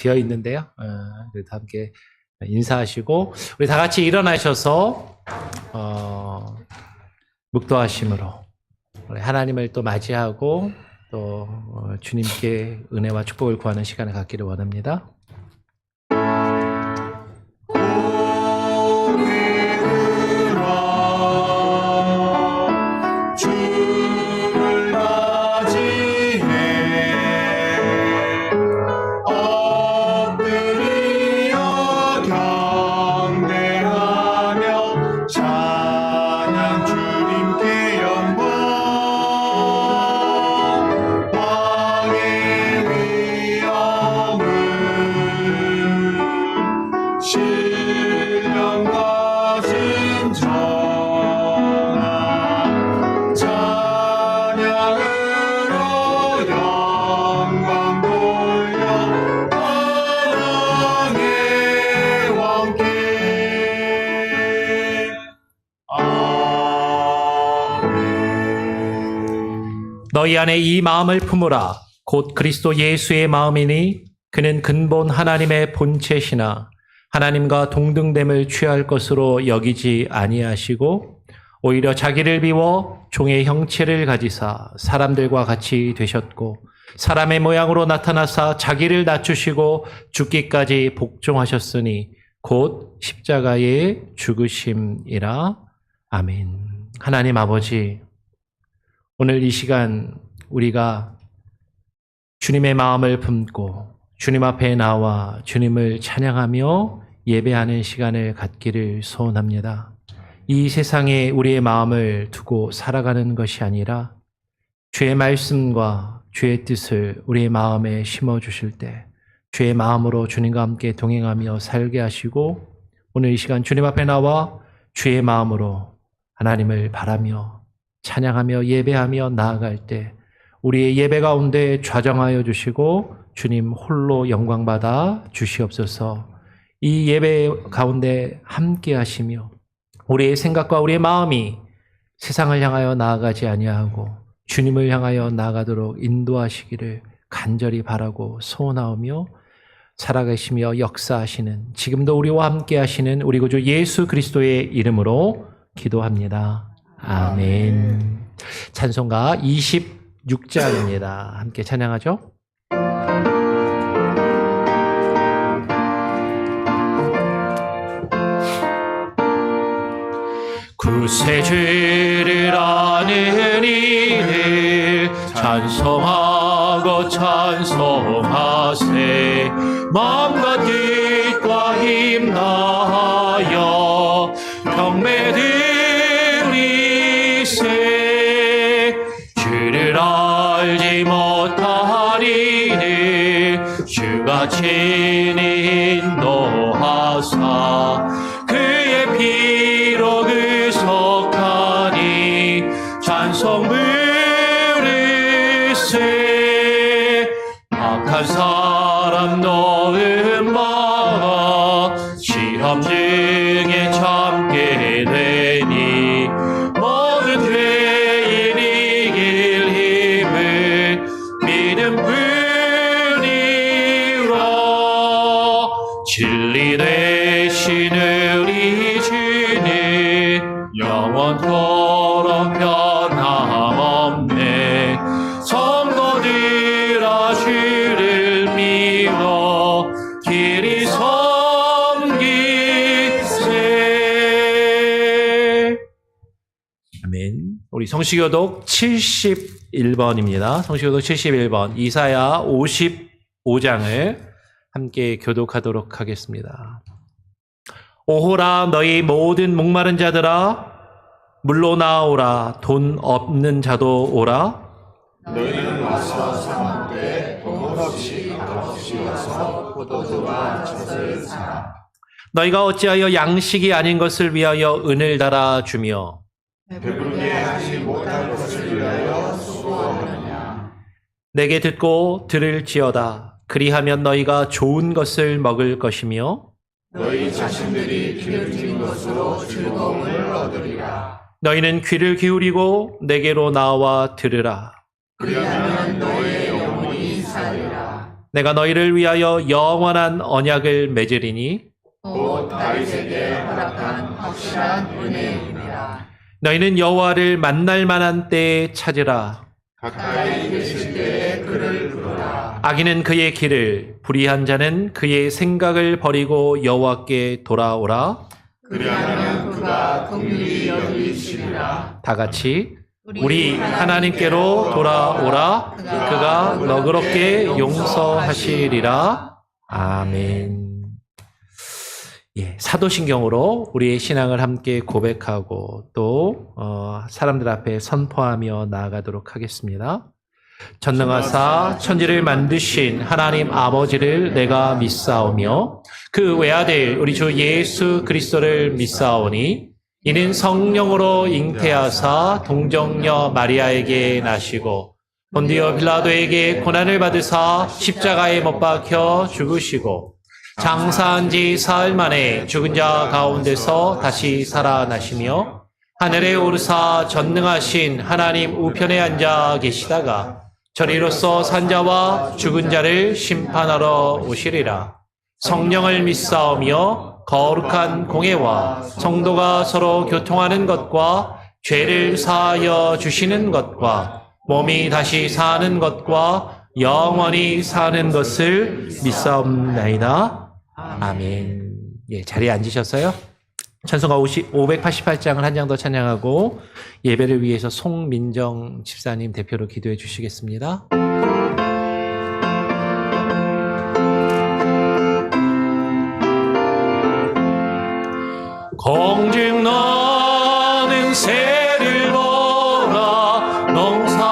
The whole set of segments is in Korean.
비어 있는데요. 그래도 함께 인사하시고 우리 다 같이 일어나셔서 묵도하심으로 우리 하나님을 또 맞이하고 또 주님께 은혜와 축복을 구하는 시간을 갖기를 원합니다. 너희 안에 이 마음을 품으라. 곧 그리스도 예수의 마음이니 그는 근본 하나님의 본체시나 하나님과 동등됨을 취할 것으로 여기지 아니하시고 오히려 자기를 비워 종의 형체를 가지사 사람들과 같이 되셨고 사람의 모양으로 나타나사 자기를 낮추시고 죽기까지 복종하셨으니 곧 십자가의 죽으심이라. 아멘. 하나님 아버지, 오늘 이 시간 우리가 주님의 마음을 품고 주님 앞에 나와 주님을 찬양하며 예배하는 시간을 갖기를 소원합니다. 이 세상에 우리의 마음을 두고 살아가는 것이 아니라 주의 말씀과 주의 뜻을 우리의 마음에 심어주실 때 주의 마음으로 주님과 함께 동행하며 살게 하시고 오늘 이 시간 주님 앞에 나와 주의 마음으로 하나님을 바라며 찬양하며 예배하며 나아갈 때 우리의 예배 가운데 좌정하여 주시고 주님 홀로 영광받아 주시옵소서. 이 예배 가운데 함께 하시며 우리의 생각과 우리의 마음이 세상을 향하여 나아가지 아니하고 주님을 향하여 나아가도록 인도하시기를 간절히 바라고 소원하오며 살아계시며 역사하시는 지금도 우리와 함께 하시는 우리 구주 예수 그리스도의 이름으로 기도합니다. 아멘. 찬송가 26장입니다. 함께 찬양하죠. 구세주를 아는 이를 찬송하고 찬송하세. 마음과 뜻과 힘 다하여 경배 드리세. 주를 알지 못한 이를 주가 친히 인도하사 그의 피로 의속하니 찬송 부르세. 악한 사람 놓음 막아 시험 중에 참게 되니 모든 죄인 이길 힘을 믿음 뿐이라. 진리 되신 우리 주님 영원토록 변함없네. 성도들아 주를 믿어 길이 섬기세. 아멘. 우리 성시교독 71번입니다. 성시교독 71번 이사야 55장을 함께 교독하도록 하겠습니다. 오호라 너희 모든 목마른 자들아 물로 나오라. 돈 없는 자도 오라. 너희는 와서 사먹되 돈 없이 값없이 와서 포도주와 젖을 사라. 너희가 어찌하여 양식이 아닌 것을 위하여 은을 달아주며 배부르게 하지 못할 것을 위하여 수고하느냐. 내게 듣고 들을지어다. 그리하면 너희가 좋은 것을 먹을 것이며 너희 자신들이 기름진 것으로 즐거움을 얻으리라. 너희는 귀를 기울이고 내게로 나와 들으라. 그리하면 너희의 영혼이 살리라. 내가 너희를 위하여 영원한 언약을 맺으리니 곧 다윗에게 허락한 확실한 은혜이니라. 너희는 여호와를 만날 만한 때에 찾으라. 가까이 계실 때에 그를 부르라. 악인은 그의 길을, 불의한 자는 그의 생각을 버리고 여호와께 돌아오라. 그리하면 그가 긍휼히 여기시리라. 다 같이 우리 하나님께로 돌아오라. 그가 너그럽게 용서하시리라. 아멘. 예, 사도신경으로 우리의 신앙을 함께 고백하고 또 사람들 앞에 선포하며 나아가도록 하겠습니다. 전능하사 천지를 만드신 하나님 아버지를 내가 믿사오며 그 외아들 우리 주 예수 그리스도를 믿사오니 이는 성령으로 잉태하사 동정녀 마리아에게 나시고 본디오 빌라도에게 고난을 받으사 십자가에 못 박혀 죽으시고 장사한 지 사흘 만에 죽은 자 가운데서 다시 살아나시며 하늘에 오르사 전능하신 하나님 우편에 앉아 계시다가 저리로서 산자와 죽은 자를 심판하러 오시리라. 성령을 믿사오며 거룩한 공예와 성도가 서로 교통하는 것과 죄를 사하여 주시는 것과 몸이 다시 사는 것과 영원히 사는 것을 믿사옵나이다. 아멘. 예, 자리에 앉으셨어요? 찬송가 588장을 한 장 더 찬양하고 예배를 위해서 송민정 집사님 대표로 기도해 주시겠습니다. 공중 나는 새를 보라 농사하지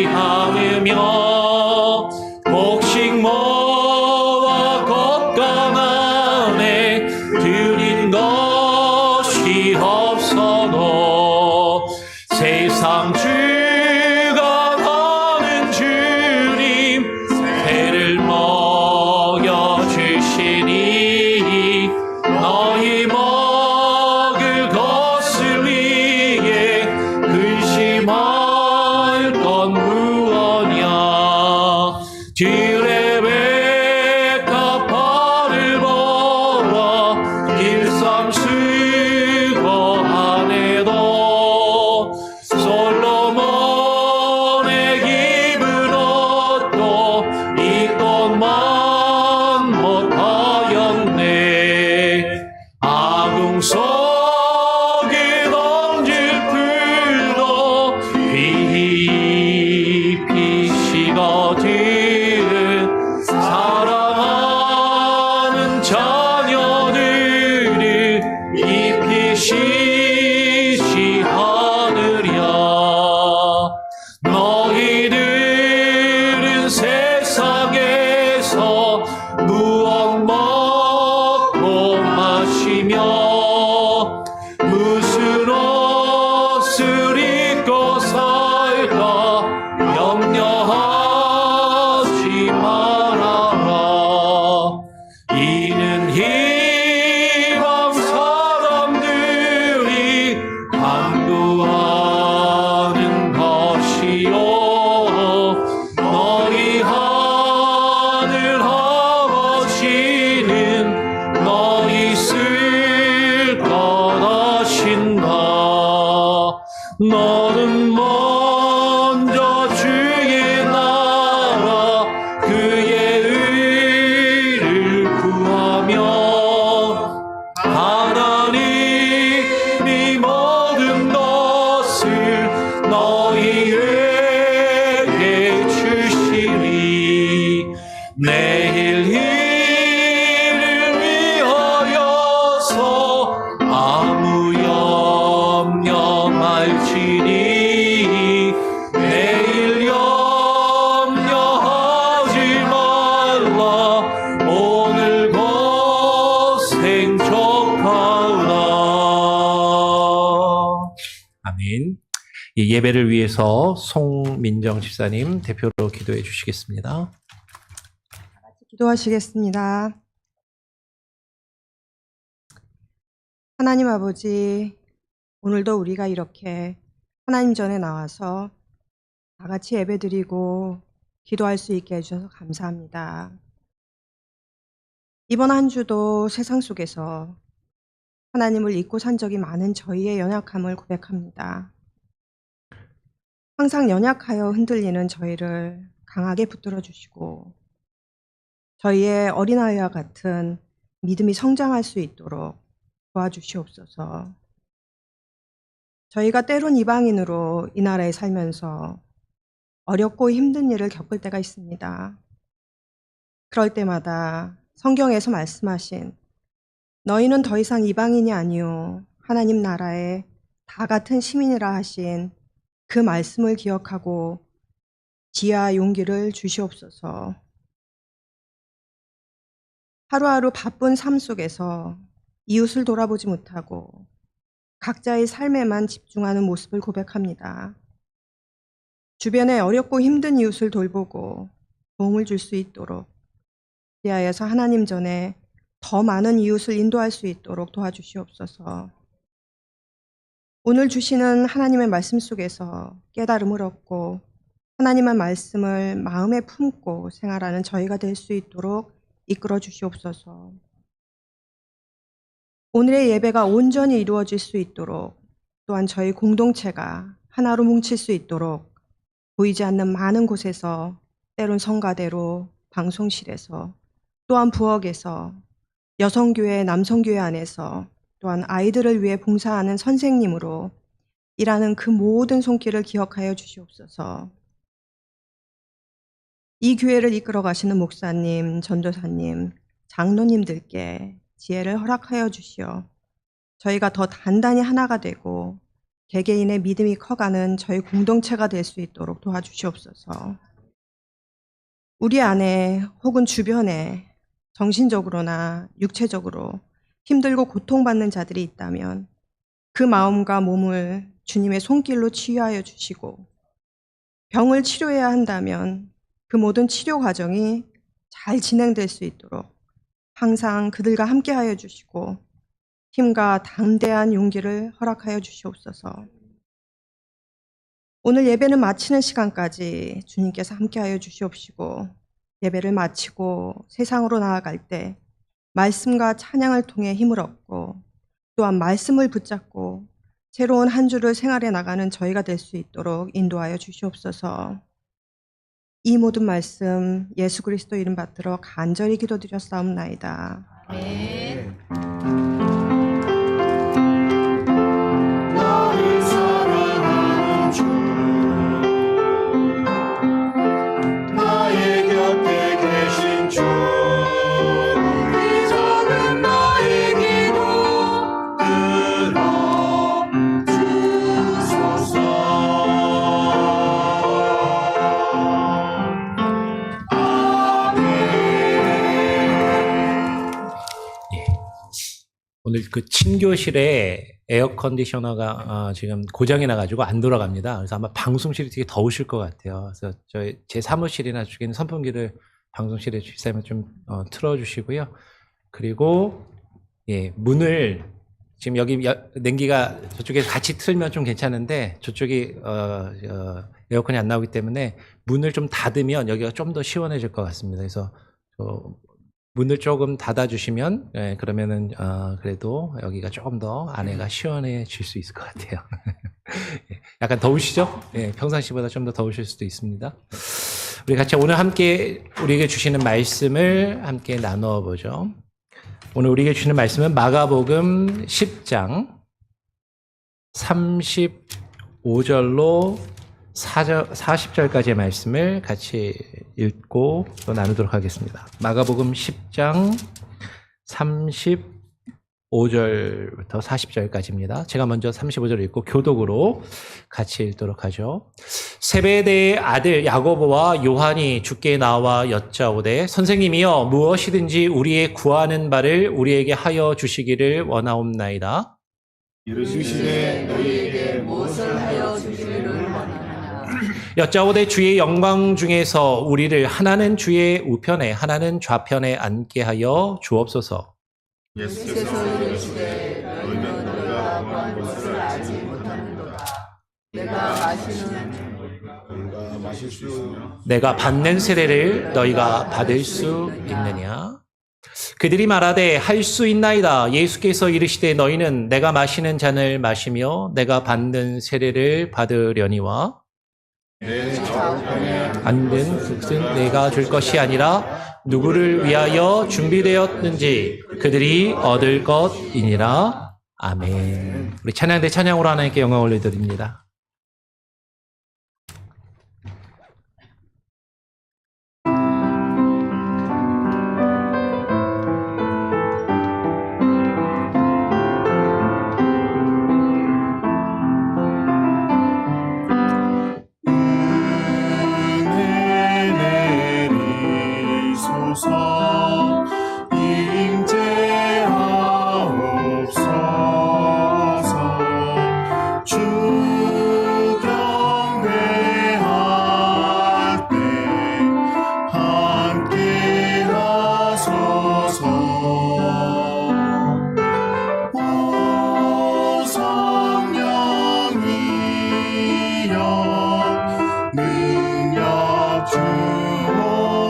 않으며 곡식 모아 겉감 안에 들인 것이 없어도 세상 주가 가는 주님 새를 먹여주시니 너희 먹을 것을 위해 근심할 건 무엇냐 디레베카 팔을 보라 길쌈 수고하네도 솔로몬의 입은 옷도 이 것만 못하였네 아궁 속에 던질 풀도 깊이 식어든 사랑하는 자녀들을 잎이 시시하느랴 너희들은 세상에서 무엇 먹고 마시며 무슨 옷을 입고 살까 염려하지 말아라 이는 이방 사람들이 강구하는 것이요 너희 하늘 아버지는 너희 쓸 것하신다 너는 먼저 주의 나라 그의 의를 구하며 하나님이 모든 것을 너희에게 주시리 내일 일을 위하여서 아무 염려 말지니 내일 염려하지 말라 오늘 고생 족하오라. 아멘. 이 예배를 위해서 송민정 집사님 대표로 기도해 주시겠습니다. 기도하시겠습니다. 하나님 아버지, 오늘도 우리가 이렇게 하나님 전에 나와서 다 같이 예배드리고 기도할 수 있게 해주셔서 감사합니다. 이번 한 주도 세상 속에서 하나님을 잊고 산 적이 많은 저희의 연약함을 고백합니다. 항상 연약하여 흔들리는 저희를 강하게 붙들어 주시고 저희의 어린아이와 같은 믿음이 성장할 수 있도록 도와주시옵소서. 저희가 때론 이방인으로 이 나라에 살면서 어렵고 힘든 일을 겪을 때가 있습니다. 그럴 때마다 성경에서 말씀하신 너희는 더 이상 이방인이 아니요 하나님 나라의 다 같은 시민이라 하신 그 말씀을 기억하고 지혜와 용기를 주시옵소서. 하루하루 바쁜 삶 속에서 이웃을 돌아보지 못하고 각자의 삶에만 집중하는 모습을 고백합니다. 주변에 어렵고 힘든 이웃을 돌보고 도움을 줄 수 있도록 그리하여서 하나님 전에 더 많은 이웃을 인도할 수 있도록 도와주시옵소서. 오늘 주시는 하나님의 말씀 속에서 깨달음을 얻고 하나님의 말씀을 마음에 품고 생활하는 저희가 될 수 있도록 이끌어 주시옵소서. 오늘의 예배가 온전히 이루어질 수 있도록 또한 저희 공동체가 하나로 뭉칠 수 있도록 보이지 않는 많은 곳에서 때론 성가대로 방송실에서 또한 부엌에서 여성교회 남성교회 안에서 또한 아이들을 위해 봉사하는 선생님으로 일하는 그 모든 손길을 기억하여 주시옵소서. 이 교회를 이끌어 가시는 목사님, 전도사님, 장로님들께 지혜를 허락하여 주시어 저희가 더 단단히 하나가 되고 개개인의 믿음이 커가는 저희 공동체가 될 수 있도록 도와주시옵소서. 우리 안에 혹은 주변에 정신적으로나 육체적으로 힘들고 고통받는 자들이 있다면 그 마음과 몸을 주님의 손길로 치유하여 주시고 병을 치료해야 한다면 그 모든 치료 과정이 잘 진행될 수 있도록 항상 그들과 함께하여 주시고 힘과 담대한 용기를 허락하여 주시옵소서. 오늘 예배는 마치는 시간까지 주님께서 함께하여 주시옵시고 예배를 마치고 세상으로 나아갈 때 말씀과 찬양을 통해 힘을 얻고 또한 말씀을 붙잡고 새로운 한 주를 생활해 나가는 저희가 될 수 있도록 인도하여 주시옵소서. 이 모든 말씀 예수 그리스도 이름 받들어 간절히 기도드렸사옵나이다. 아멘. 나를 사랑하는 주 나의 곁에 계신 주 우리 작은 나의 기도 들어주소서. 오늘 그 친교실에 에어 컨디셔너가 지금 고장이 나가지고 안 돌아갑니다. 그래서 아마 방송실이 되게 더우실 것 같아요. 그래서 제 사무실이나 저기는 선풍기를 방송실에 주시면 좀 틀어주시고요. 그리고 문을 지금 여기 냉기가 저쪽에 같이 틀면 좀 괜찮은데 저쪽이 에어컨이 안 나오기 때문에 문을 좀 닫으면 여기가 좀 더 시원해질 것 같습니다. 그래서 문을 조금 닫아주시면 그러면은 그래도 여기가 조금 더 안에가 시원해질 수 있을 것 같아요. 약간 더우시죠? 평상시보다 좀 더 더우실 수도 있습니다. 우리 같이 오늘 함께 우리에게 주시는 말씀을 함께 나누어 보죠. 오늘 우리에게 주시는 말씀은 마가복음 10장 35절로 40절까지의 말씀을 같이 읽고 또 나누도록 하겠습니다. 마가복음 10장 35절부터 40절까지입니다. 제가 먼저 35절 읽고 교독으로 같이 읽도록 하죠. 세베대의 아들 야고보와 요한이 주께 나와 여짜오되 선생님이여 무엇이든지 우리의 구하는 바를 우리에게 하여 주시기를 원하옵나이다. 이르시되 너희에게 무엇을 하여 주시기를 원하나. 여짜오되 주의 영광 중에서 우리를 하나는 주의 우편에 하나는 좌편에 앉게 하여 주옵소서. 예수께서 이르시되 너희는 너희가 구한 것을 알지 못하는도다. 내가 마시는 마실 수 있으며 내가 받는 세례를 너희가 받을 수 있느냐? 그들이 말하되 할 수 있나이다. 예수께서 이르시되 너희는 내가 마시는 잔을 마시며 내가 받는 세례를 받으려니와 내 좌우편에 앉은 것은 내가 줄 것이 아니라 누구를 위하여 준비되었는지 그들이 얻을 것이니라. 아멘. 우리 찬양대 찬양으로 하나님께 영광 올려드립니다. 은혜 내리소서 임재하옵소서 주 경배할 때 함께 하소서 오 성령이여 능력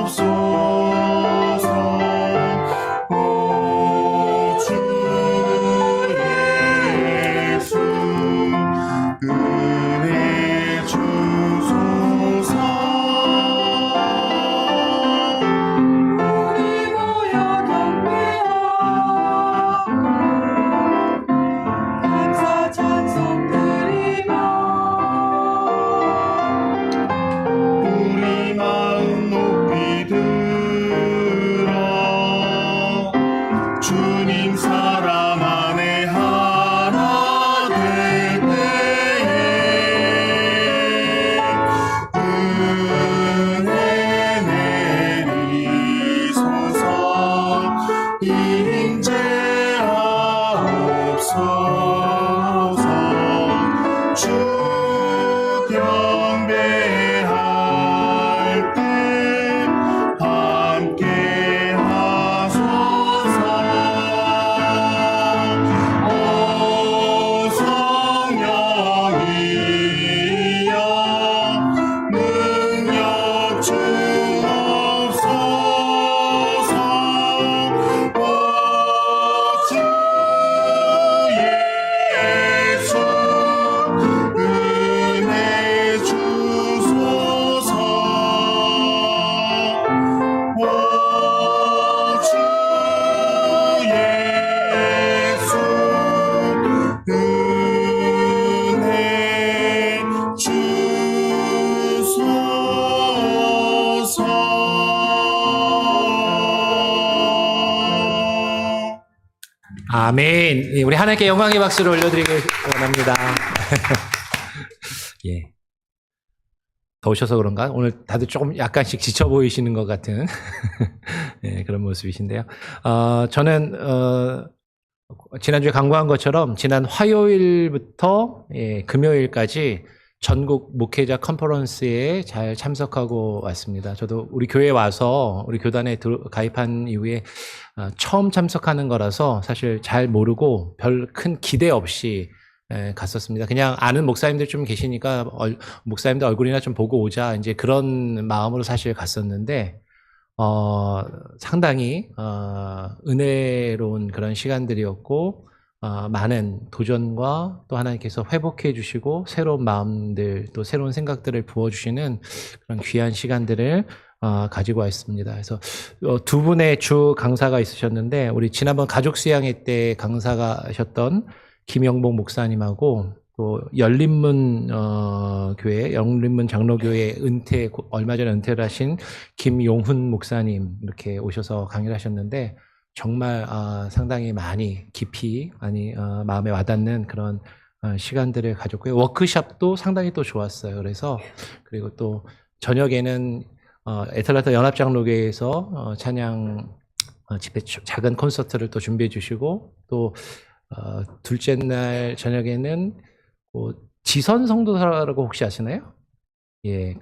주옵소서 오 주 예수 은혜 주소서 우리 모여 경배하고 감사 찬송 드리며 우리 마음 높이 들어 주님 사랑 안에 하나 될 때에 은혜 내리소서 임재하옵소서 주 경배할 때 함께 하소서 오 성령이여 능력 주옵소서 오 주 예수 은혜 주소서 오 주 예수 은혜 주소서 아멘. 예, 우리 하나님께 영광의 박수를 올려드리기 원합니다. 예. 더우셔서 그런가? 오늘 다들 조금 약간씩 지쳐 보이시는 것 같은 예, 그런 모습이신데요. 저는 지난주에 강구한 것처럼 지난 화요일부터 금요일까지 전국 목회자 컨퍼런스에 잘 참석하고 왔습니다. 저도 우리 교회에 와서 우리 교단에 가입한 이후에 처음 참석하는 거라서 사실 잘 모르고 별 큰 기대 없이 갔었습니다. 그냥 아는 목사님들 좀 계시니까 목사님들 얼굴이나 좀 보고 오자 이제 그런 마음으로 사실 갔었는데 상당히 은혜로운 그런 시간들이었고 많은 도전과 또 하나님께서 회복해 주시고 새로운 마음들 또 새로운 생각들을 부어주시는 그런 귀한 시간들을 가지고 왔습니다. 그래서 두 분의 주 강사가 있으셨는데 우리 지난번 가족 수양회 때 강사가 하셨던 김영복 목사님하고 또 열린문 교회, 열린문 장로교회 얼마 전에 은퇴를 하신 김용훈 목사님 이렇게 오셔서 강의를 하셨는데 정말 상당히 많이 깊이 마음에 와닿는 그런 시간들을 가졌고요. 워크숍도 상당히 또 좋았어요. 그리고 또 저녁에는 애틀랜타 연합장로교회에서 찬양 집회 작은 콘서트를 또 준비해 주시고 또 둘째 날 저녁에는 지선 성도사라고 혹시 아시나요? 예,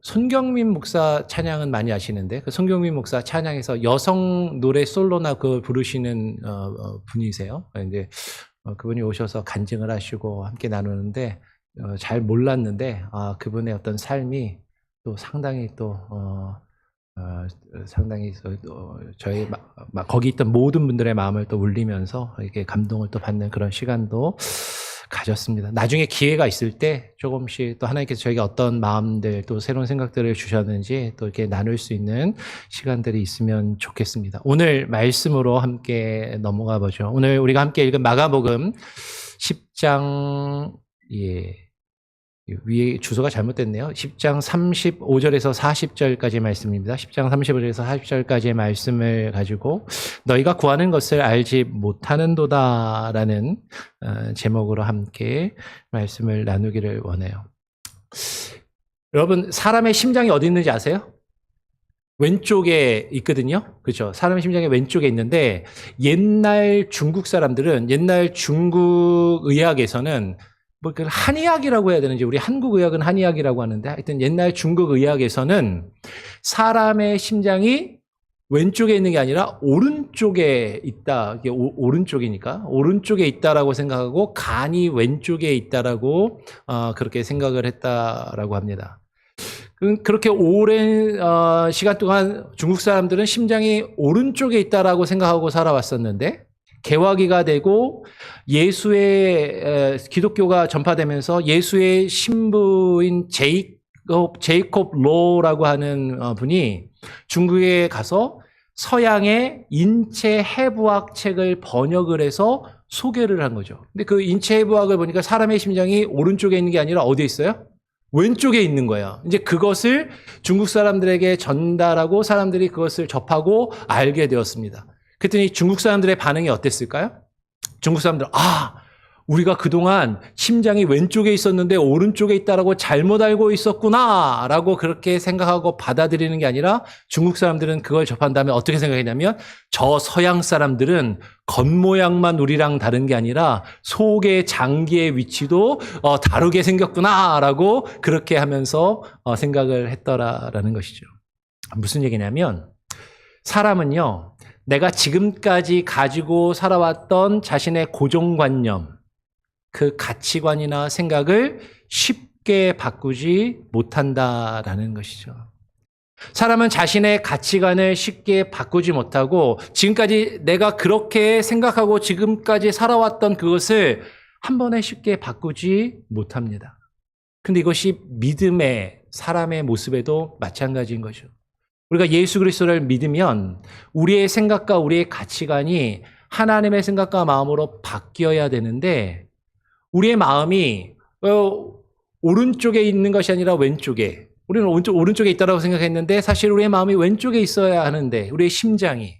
손경민 목사 찬양은 많이 아시는데 손경민 목사 찬양에서 여성 노래 솔로나 그걸 부르시는 분이세요. 이제 그분이 오셔서 간증을 하시고 함께 나누는데 잘 몰랐는데 그분의 어떤 삶이 또 상당히 또 상당히 저희 거기 있던 모든 분들의 마음을 또 울리면서 이렇게 감동을 또 받는 그런 시간도 가졌습니다. 나중에 기회가 있을 때 조금씩 또 하나님께서 저희가 어떤 마음들 또 새로운 생각들을 주셨는지 또 이렇게 나눌 수 있는 시간들이 있으면 좋겠습니다. 오늘 말씀으로 함께 넘어가 보죠. 오늘 우리가 함께 읽은 마가복음 10장 위에 주소가 잘못됐네요. 10장 35절에서 40절까지 말씀입니다. 10장 35절에서 40절까지의 말씀을 가지고 너희가 구하는 것을 알지 못하는도다라는 제목으로 함께 말씀을 나누기를 원해요. 여러분, 사람의 심장이 어디 있는지 아세요? 왼쪽에 있거든요. 그렇죠? 사람의 심장이 왼쪽에 있는데 옛날 중국 사람들은 옛날 중국 의학에서는 뭐 그 한의학이라고 해야 되는지 우리 한국 의학은 한의학이라고 하는데 하여튼 옛날 중국 의학에서는 사람의 심장이 왼쪽에 있는 게 아니라 오른쪽에 있다. 이게 오른쪽이니까 오른쪽에 있다라고 생각하고 간이 왼쪽에 있다라고 그렇게 생각을 했다라고 합니다. 그렇게 오랜 시간 동안 중국 사람들은 심장이 오른쪽에 있다라고 생각하고 살아왔었는데 개화기가 되고 기독교가 전파되면서 예수의 신부인 제이콥 로라고 하는 분이 중국에 가서 서양의 인체 해부학 책을 번역을 해서 소개를 한 거죠. 근데 그 인체 해부학을 보니까 사람의 심장이 오른쪽에 있는 게 아니라 어디에 있어요? 왼쪽에 있는 거예요. 이제 그것을 중국 사람들에게 전달하고 사람들이 그것을 접하고 알게 되었습니다. 그랬더니 중국 사람들의 반응이 어땠을까요? 중국 사람들, 우리가 그동안 심장이 왼쪽에 있었는데 오른쪽에 있다라고 잘못 알고 있었구나 라고 그렇게 생각하고 받아들이는 게 아니라 중국 사람들은 그걸 접한 다음에 어떻게 생각했냐면 저 서양 사람들은 겉모양만 우리랑 다른 게 아니라 속의 장기의 위치도 다르게 생겼구나 라고 그렇게 하면서 생각을 했더라라는 것이죠. 무슨 얘기냐면 사람은요, 내가 지금까지 가지고 살아왔던 자신의 고정관념, 그 가치관이나 생각을 쉽게 바꾸지 못한다라는 것이죠. 사람은 자신의 가치관을 쉽게 바꾸지 못하고 지금까지 내가 그렇게 생각하고 지금까지 살아왔던 그것을 한 번에 쉽게 바꾸지 못합니다. 근데 이것이 믿음의 사람의 모습에도 마찬가지인 거죠. 우리가 예수 그리스도를 믿으면 우리의 생각과 우리의 가치관이 하나님의 생각과 마음으로 바뀌어야 되는데 우리의 마음이 오른쪽에 있는 것이 아니라 왼쪽에, 우리는 오른쪽에 있다고 생각했는데 사실 우리의 마음이 왼쪽에 있어야 하는데 우리의 심장이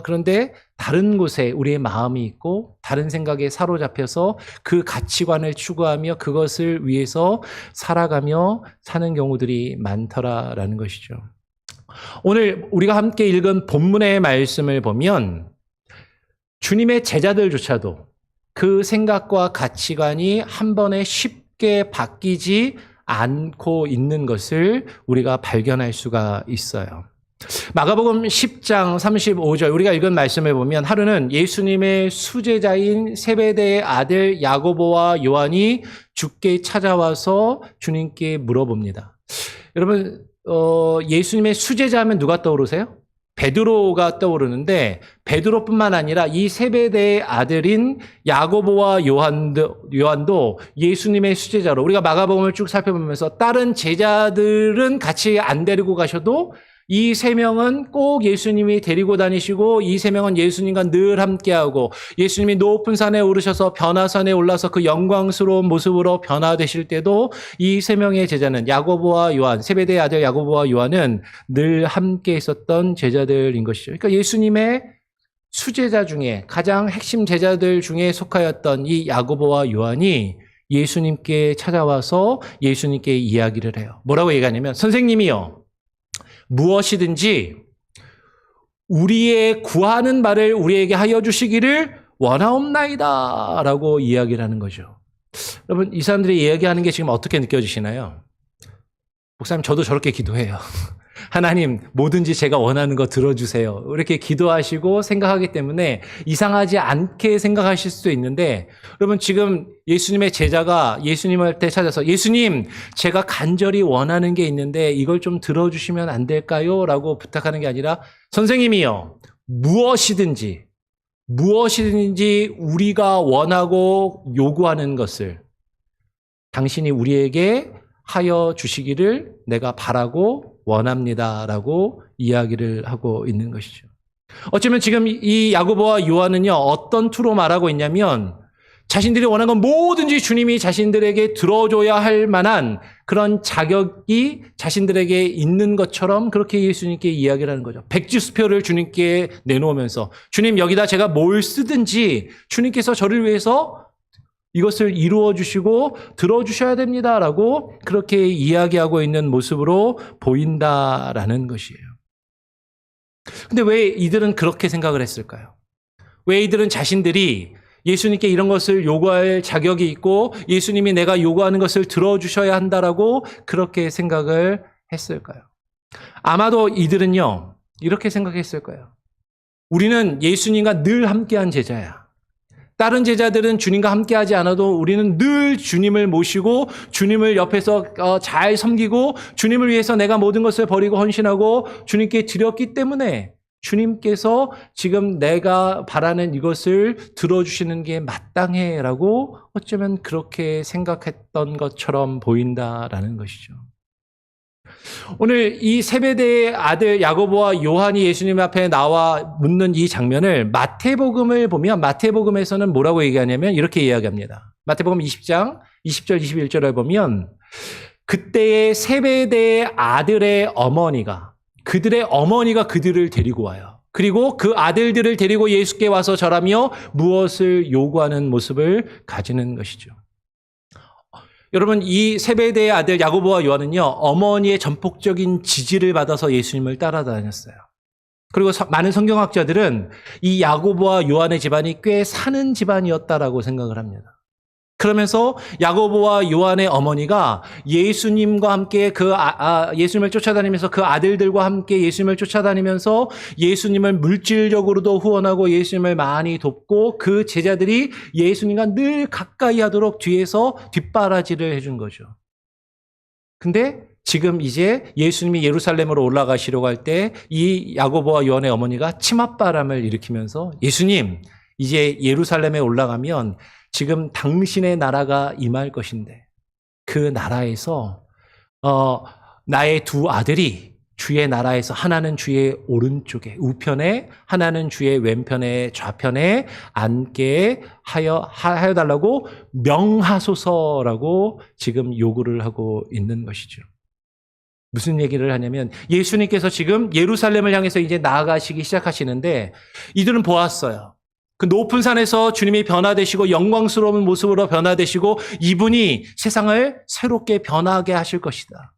그런데 다른 곳에 우리의 마음이 있고 다른 생각에 사로잡혀서 그 가치관을 추구하며 그것을 위해서 살아가며 사는 경우들이 많더라라는 것이죠. 오늘 우리가 함께 읽은 본문의 말씀을 보면 주님의 제자들조차도 그 생각과 가치관이 한 번에 쉽게 바뀌지 않고 있는 것을 우리가 발견할 수가 있어요. 마가복음 10장 35절 우리가 읽은 말씀을 보면 하루는 예수님의 수제자인 세베대의 아들 야고보와 요한이 주께 찾아와서 주님께 물어봅니다. 여러분 예수님의 수제자하면 누가 떠오르세요? 베드로가 떠오르는데 베드로뿐만 아니라 이 세베대의 아들인 야고보와 요한도 예수님의 수제자로 우리가 마가복음을 쭉 살펴보면서 다른 제자들은 같이 안 데리고 가셔도 이 세 명은 꼭 예수님이 데리고 다니시고 이 세 명은 예수님과 늘 함께하고 예수님이 높은 산에 오르셔서 변화산에 올라서 그 영광스러운 모습으로 변화되실 때도 이 세 명의 제자는 야고보와 요한, 세베대의 아들 야고보와 요한은 늘 함께 있었던 제자들인 것이죠. 그러니까 예수님의 수제자 중에 가장 핵심 제자들 중에 속하였던 이 야고보와 요한이 예수님께 찾아와서 예수님께 이야기를 해요. 뭐라고 얘기하냐면 선생님이요. 무엇이든지 우리의 구하는 바를 우리에게 하여 주시기를 원하옵나이다 라고 이야기를 하는 거죠. 여러분 이 사람들이 이야기하는 게 지금 어떻게 느껴지시나요? 목사님 저도 저렇게 기도해요. 하나님, 뭐든지 제가 원하는 거 들어주세요. 이렇게 기도하시고 생각하기 때문에 이상하지 않게 생각하실 수도 있는데, 여러분 지금 예수님의 제자가 예수님한테 찾아서 예수님, 제가 간절히 원하는 게 있는데 이걸 좀 들어주시면 안 될까요? 라고 부탁하는 게 아니라 선생님이요, 무엇이든지 우리가 원하고 요구하는 것을 당신이 우리에게 하여 주시기를 내가 바라고 원합니다라고 이야기를 하고 있는 것이죠. 어쩌면 지금 이 야고보와 요한은요, 어떤 투로 말하고 있냐면 자신들이 원하는 건 뭐든지 주님이 자신들에게 들어줘야 할 만한 그런 자격이 자신들에게 있는 것처럼 그렇게 예수님께 이야기를 하는 거죠. 백지수표를 주님께 내놓으면서 주님, 여기다 제가 뭘 쓰든지 주님께서 저를 위해서 이것을 이루어 주시고 들어주셔야 됩니다라고 그렇게 이야기하고 있는 모습으로 보인다라는 것이에요. 근데 왜 이들은 그렇게 생각을 했을까요? 왜 이들은 자신들이 예수님께 이런 것을 요구할 자격이 있고 예수님이 내가 요구하는 것을 들어주셔야 한다라고 그렇게 생각을 했을까요? 아마도 이들은요, 이렇게 생각했을 거예요. 우리는 예수님과 늘 함께한 제자야. 다른 제자들은 주님과 함께하지 않아도 우리는 늘 주님을 모시고 주님을 옆에서 잘 섬기고 주님을 위해서 내가 모든 것을 버리고 헌신하고 주님께 드렸기 때문에 주님께서 지금 내가 바라는 이것을 들어주시는 게 마땅해라고 어쩌면 그렇게 생각했던 것처럼 보인다라는 것이죠. 오늘 이 세베대의 아들 야고보와 요한이 예수님 앞에 나와 묻는 이 장면을 마태복음을 보면 마태복음에서는 뭐라고 얘기하냐면 이렇게 이야기합니다. 마태복음 20장 20절 21절을 보면 그때의 세베대의 아들의 어머니가 그들의 어머니가 그들을 데리고 와요. 그리고 그 아들들을 데리고 예수께 와서 절하며 무엇을 요구하는 모습을 가지는 것이죠. 여러분, 이 세베대의 아들 야고보와 요한은요, 어머니의 전폭적인 지지를 받아서 예수님을 따라다녔어요. 그리고 많은 성경학자들은 이 야고보와 요한의 집안이 꽤 사는 집안이었다라고 생각을 합니다. 그러면서 야고보와 요한의 어머니가 예수님과 함께 예수님을 쫓아다니면서 그 아들들과 함께 예수님을 쫓아다니면서 예수님을 물질적으로도 후원하고 예수님을 많이 돕고 그 제자들이 예수님과 늘 가까이 하도록 뒤에서 뒷바라지를 해준 거죠. 근데 지금 이제 예수님이 예루살렘으로 올라가시려고 할 때 이 야고보와 요한의 어머니가 치맛바람을 일으키면서 예수님, 이제 예루살렘에 올라가면 지금 당신의 나라가 임할 것인데 그 나라에서 나의 두 아들이 주의 나라에서 하나는 주의 오른쪽에 우편에 하나는 주의 왼편에 좌편에 앉게 하여 달라고 명하소서라고 지금 요구를 하고 있는 것이죠. 무슨 얘기를 하냐면 예수님께서 지금 예루살렘을 향해서 이제 나아가시기 시작하시는데 이들은 보았어요. 그 높은 산에서 주님이 변화되시고 영광스러운 모습으로 변화되시고 이분이 세상을 새롭게 변하게 하실 것이다.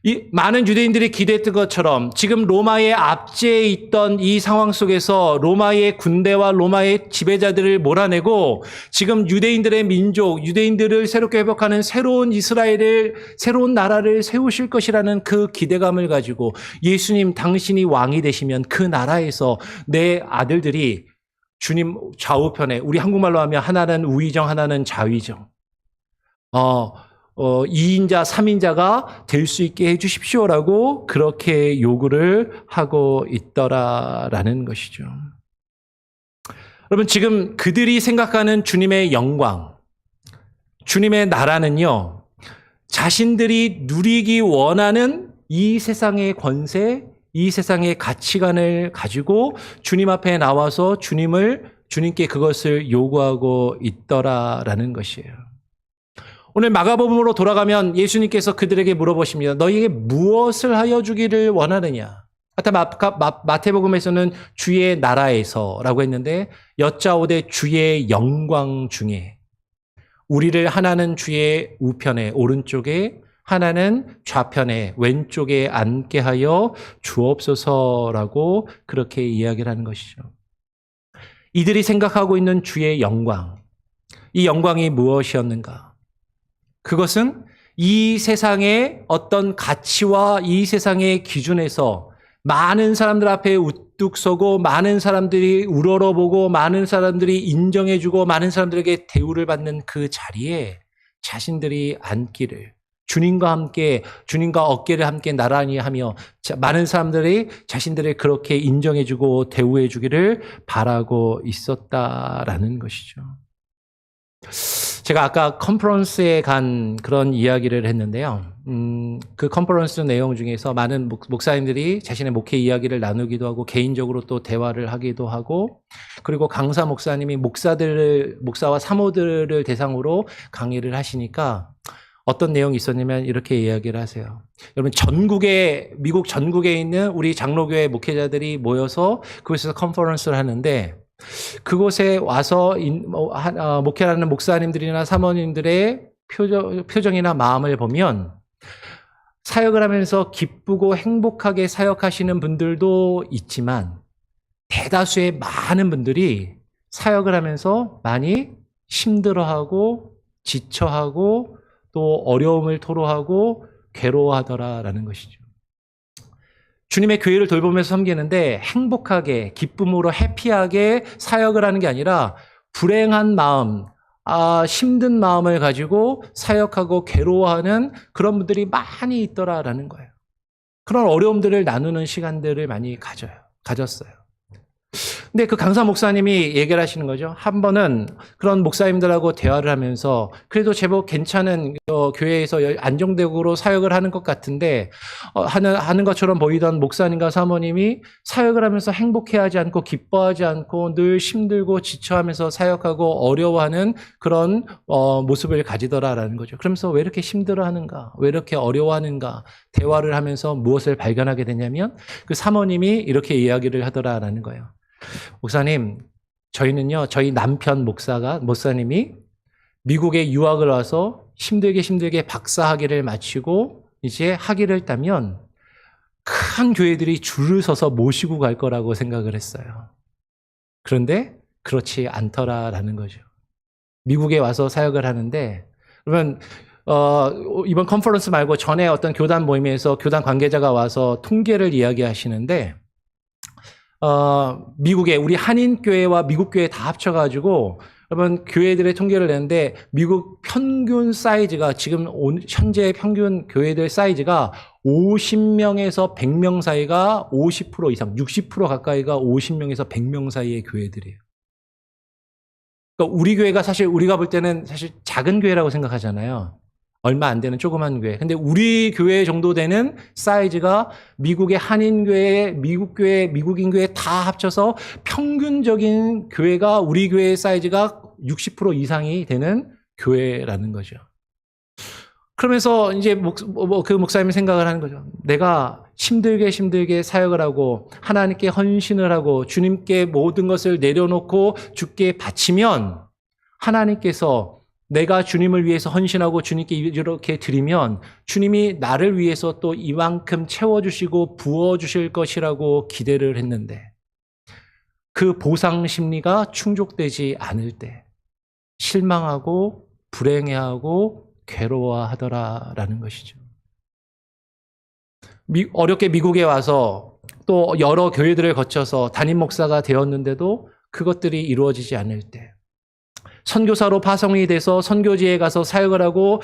이 많은 유대인들이 기대했던 것처럼 지금 로마의 압제에 있던 이 상황 속에서 로마의 군대와 로마의 지배자들을 몰아내고 지금 유대인들의 민족, 유대인들을 새롭게 회복하는 새로운 이스라엘을, 새로운 나라를 세우실 것이라는 그 기대감을 가지고 예수님, 당신이 왕이 되시면 그 나라에서 내 아들들이 주님 좌우편에, 우리 한국말로 하면 하나는 우위정, 하나는 좌위정. 2인자, 3인자가 될 수 있게 해주십시오라고 그렇게 요구를 하고 있더라라는 것이죠. 여러분, 지금 그들이 생각하는 주님의 영광, 주님의 나라는요, 자신들이 누리기 원하는 이 세상의 권세, 이 세상의 가치관을 가지고 주님 앞에 나와서 주님께 그것을 요구하고 있더라라는 것이에요. 오늘 마가복음으로 돌아가면 예수님께서 그들에게 물어보십니다. 너희에게 무엇을 하여 주기를 원하느냐? 아까 마태복음에서는 주의 나라에서라고 했는데 여짜오되 주의 영광 중에 우리를 하나는 주의 우편에 오른쪽에 하나는 좌편에 왼쪽에 앉게 하여 주옵소서라고 그렇게 이야기를 하는 것이죠. 이들이 생각하고 있는 주의 영광, 이 영광이 무엇이었는가? 그것은 이 세상의 어떤 가치와 이 세상의 기준에서 많은 사람들 앞에 우뚝 서고 많은 사람들이 우러러보고 많은 사람들이 인정해주고 많은 사람들에게 대우를 받는 그 자리에 자신들이 앉기를 주님과 함께 주님과 어깨를 함께 나란히 하며 많은 사람들이 자신들을 그렇게 인정해주고 대우해주기를 바라고 있었다라는 것이죠. 제가 아까 컨퍼런스에 간 그런 이야기를 했는데요. 그 컨퍼런스 내용 중에서 많은 목사님들이 자신의 목회 이야기를 나누기도 하고 개인적으로 또 대화를 하기도 하고 그리고 강사 목사님이 목사와 사모들을 대상으로 강의를 하시니까 어떤 내용이 있었냐면 이렇게 이야기를 하세요. 여러분 미국 전국에 있는 우리 장로교회 목회자들이 모여서 그곳에서 컨퍼런스를 하는데 그곳에 와서 목회하는 목사님들이나 사모님들의 표정이나 마음을 보면 사역을 하면서 기쁘고 행복하게 사역하시는 분들도 있지만 대다수의 많은 분들이 사역을 하면서 많이 힘들어하고 지쳐하고 또 어려움을 토로하고 괴로워하더라라는 것이죠. 주님의 교회를 돌보면서 섬기는데 행복하게 기쁨으로 해피하게 사역을 하는 게 아니라 불행한 마음, 힘든 마음을 가지고 사역하고 괴로워하는 그런 분들이 많이 있더라라는 거예요. 그런 어려움들을 나누는 시간들을 많이 가졌어요. 근데 그 강사 목사님이 얘기를 하시는 거죠. 한 번은 그런 목사님들하고 대화를 하면서 그래도 제법 괜찮은 교회에서 안정적으로 사역을 하는 것 같은데 하는 것처럼 보이던 목사님과 사모님이 사역을 하면서 행복해하지 않고 기뻐하지 않고 늘 힘들고 지쳐하면서 사역하고 어려워하는 그런 모습을 가지더라라는 거죠. 그러면서 왜 이렇게 힘들어하는가? 왜 이렇게 어려워하는가? 대화를 하면서 무엇을 발견하게 되냐면 그 사모님이 이렇게 이야기를 하더라라는 거예요. 목사님, 저희는요, 저희 남편 목사님이 미국에 유학을 와서 힘들게 박사학위를 마치고 이제 학위를 따면 큰 교회들이 줄을 서서 모시고 갈 거라고 생각을 했어요. 그런데 그렇지 않더라라는 거죠. 미국에 와서 사역을 하는데, 그러면 이번 컨퍼런스 말고 전에 어떤 교단 모임에서 교단 관계자가 와서 통계를 이야기하시는데 미국에 우리 한인교회와 미국교회 다 합쳐가지고 여러분 교회들의 통계를 내는데 미국 평균 사이즈가 지금 현재 평균 교회들 사이즈가 50명에서 100명 사이가 50% 이상, 60% 가까이가 50명에서 100명 사이의 교회들이에요. 그러니까 우리 교회가 사실 우리가 볼 때는 사실 작은 교회라고 생각하잖아요. 얼마 안 되는 조그만 교회. 근데 우리 교회 정도 되는 사이즈가 미국의 한인교회, 미국교회, 미국인교회 다 합쳐서 평균적인 교회가 우리 교회의 사이즈가 60% 이상이 되는 교회라는 거죠. 그러면서 이제 그 목사님이 생각을 하는 거죠. 내가 힘들게 사역을 하고 하나님께 헌신을 하고 주님께 모든 것을 내려놓고 주께 바치면 하나님께서 내가 주님을 위해서 헌신하고 주님께 이렇게 드리면 주님이 나를 위해서 또 이만큼 채워주시고 부어주실 것이라고 기대를 했는데 그 보상 심리가 충족되지 않을 때 실망하고 불행해하고 괴로워하더라라는 것이죠. 어렵게 미국에 와서 또 여러 교회들을 거쳐서 담임 목사가 되었는데도 그것들이 이루어지지 않을 때 선교사로 파송이 돼서 선교지에 가서 사역을 하고